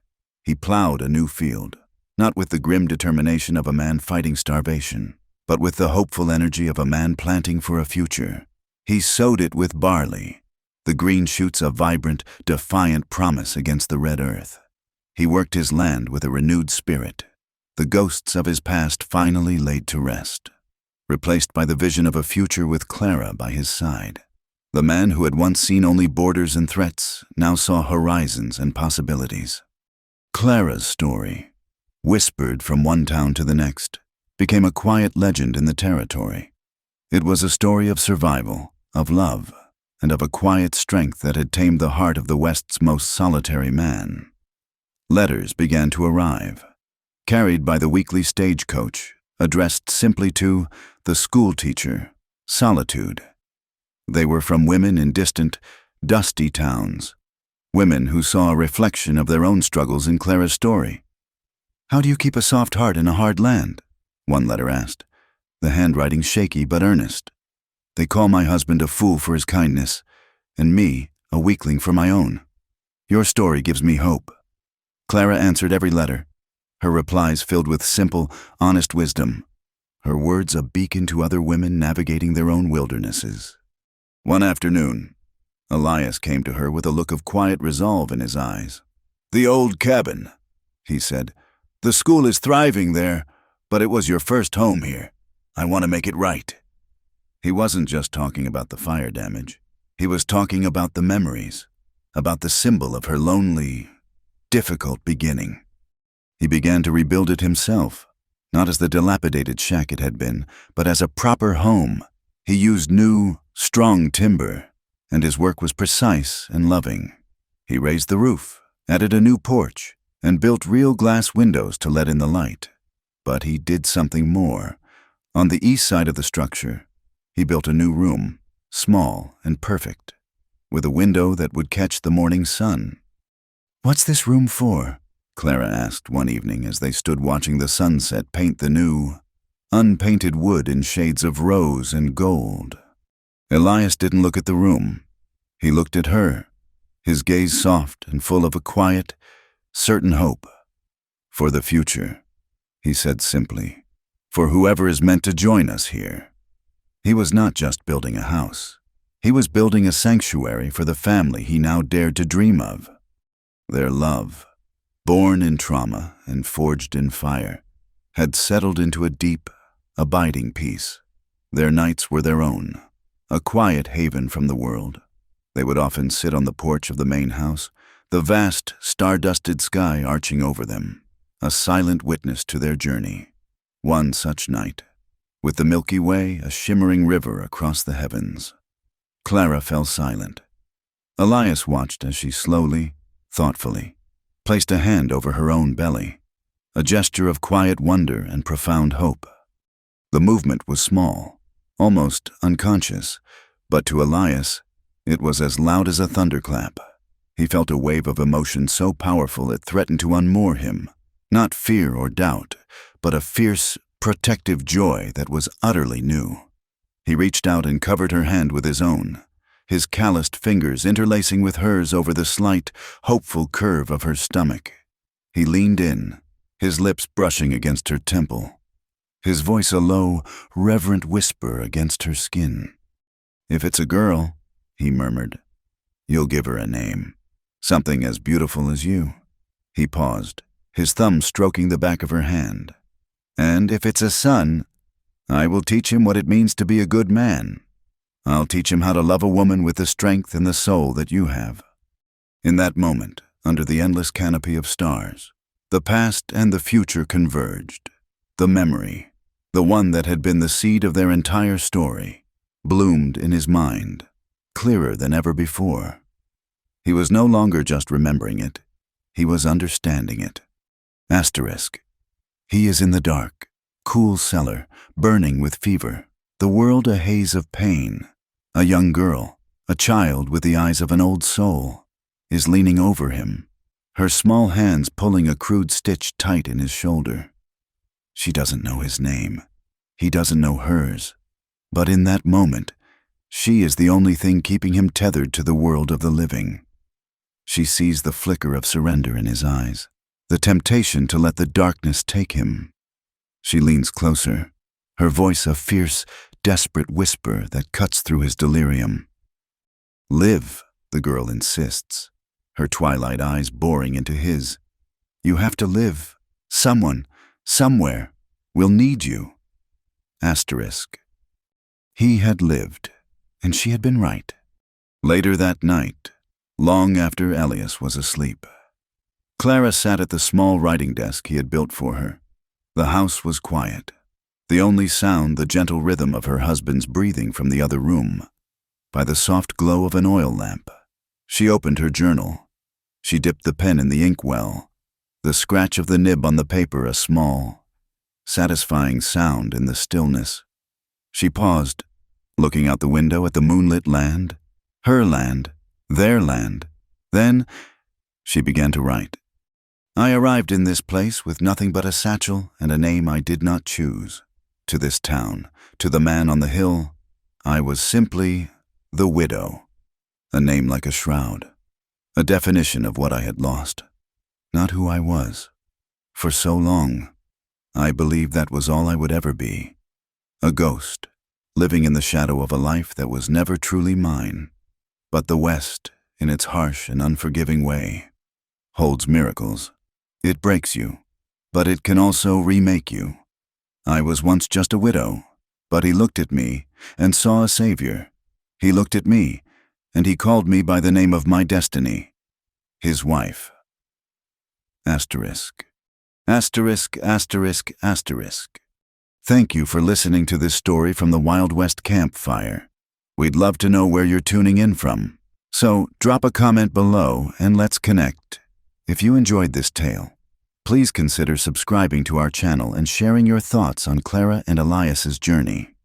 He plowed a new field, not with the grim determination of a man fighting starvation, but with the hopeful energy of a man planting for a future. He sowed it with barley, the green shoots of vibrant, defiant promise against the red earth. He worked his land with a renewed spirit, the ghosts of his past finally laid to rest, replaced by the vision of a future with Clara by his side. The man who had once seen only borders and threats now saw horizons and possibilities. Clara's story, whispered from one town to the next, became a quiet legend in the territory. It was a story of survival, of love, and of a quiet strength that had tamed the heart of the West's most solitary man. Letters began to arrive, carried by the weekly stagecoach, addressed simply to the school teacher, Solitude. They were from women in distant, dusty towns, women who saw a reflection of their own struggles in Clara's story. "How do you keep a soft heart in a hard land?" one letter asked, the handwriting shaky but earnest. "They call my husband a fool for his kindness, and me a weakling for my own. Your story gives me hope." Clara answered every letter, her replies filled with simple, honest wisdom, her words a beacon to other women navigating their own wildernesses. One afternoon, Elias came to her with a look of quiet resolve in his eyes. "The old cabin," he said. "The school is thriving there, but it was your first home here. I want to make it right." He wasn't just talking about the fire damage. He was talking about the memories, about the symbol of her lonely, difficult beginning. He began to rebuild it himself, not as the dilapidated shack it had been, but as a proper home. He used new, strong timber, and his work was precise and loving. He raised the roof, added a new porch, and built real glass windows to let in the light. But he did something more. On the east side of the structure, he built a new room, small and perfect, with a window that would catch the morning sun. "What's this room for?" Clara asked one evening as they stood watching the sunset paint the new, unpainted wood in shades of rose and gold. Elias didn't look at the room. He looked at her, his gaze soft and full of a quiet, certain hope. "For the future," he said simply, "for whoever is meant to join us here." He was not just building a house. He was building a sanctuary for the family he now dared to dream of. Their love, born in trauma and forged in fire, had settled into a deep, abiding peace. Their nights were their own, a quiet haven from the world. They would often sit on the porch of the main house, the vast, star-dusted sky arching over them, a silent witness to their journey. One such night, with the Milky Way a shimmering river across the heavens, Clara fell silent. Elias watched as she slowly, thoughtfully, placed a hand over her own belly, a gesture of quiet wonder and profound hope. The movement was small, almost unconscious, but to Elias, it was as loud as a thunderclap. He felt a wave of emotion so powerful it threatened to unmoor him. Not fear or doubt, but a fierce, protective joy that was utterly new. He reached out and covered her hand with his own, his calloused fingers interlacing with hers over the slight, hopeful curve of her stomach. He leaned in, his lips brushing against her temple, his voice a low, reverent whisper against her skin. "If it's a girl," he murmured, "you'll give her a name. Something as beautiful as you." He paused, his thumb stroking the back of her hand. "And if it's a son, I will teach him what it means to be a good man. I'll teach him how to love a woman with the strength and the soul that you have." In that moment, under the endless canopy of stars, the past and the future converged. The memory, the one that had been the seed of their entire story, bloomed in his mind, clearer than ever before. He was no longer just remembering it, he was understanding it. Asterisk. He is in the dark, cool cellar, burning with fever, the world a haze of pain. A young girl, a child with the eyes of an old soul, is leaning over him, her small hands pulling a crude stitch tight in his shoulder. She doesn't know his name. He doesn't know hers. But in that moment, she is the only thing keeping him tethered to the world of the living. She sees the flicker of surrender in his eyes, the temptation to let the darkness take him. She leans closer, her voice a fierce, desperate whisper that cuts through his delirium. "Live," the girl insists, her twilight eyes boring into his. "You have to live. Someone, somewhere, will need you." Asterisk. He had lived, and she had been right. Later that night, long after Elias was asleep, Clara sat at the small writing desk he had built for her. The house was quiet. The only sound the gentle rhythm of her husband's breathing from the other room. By the soft glow of an oil lamp, she opened her journal. She dipped the pen in the inkwell, the scratch of the nib on the paper a small, satisfying sound in the stillness. She paused, looking out the window at the moonlit land, her land, their land. Then she began to write. "I arrived in this place with nothing but a satchel and a name I did not choose. To this town, to the man on the hill, I was simply the widow. A name like a shroud, a definition of what I had lost, not who I was. For so long, I believed that was all I would ever be. A ghost, living in the shadow of a life that was never truly mine. But the West, in its harsh and unforgiving way, holds miracles. It breaks you, but it can also remake you. I was once just a widow, but he looked at me and saw a savior. He looked at me, and he called me by the name of my destiny, his wife." Asterisk. Asterisk, asterisk, asterisk. Thank you for listening to this story from the Wild West campfire. We'd love to know where you're tuning in from. So drop a comment below and let's connect. If you enjoyed this tale, please consider subscribing to our channel and sharing your thoughts on Clara and Elias's journey.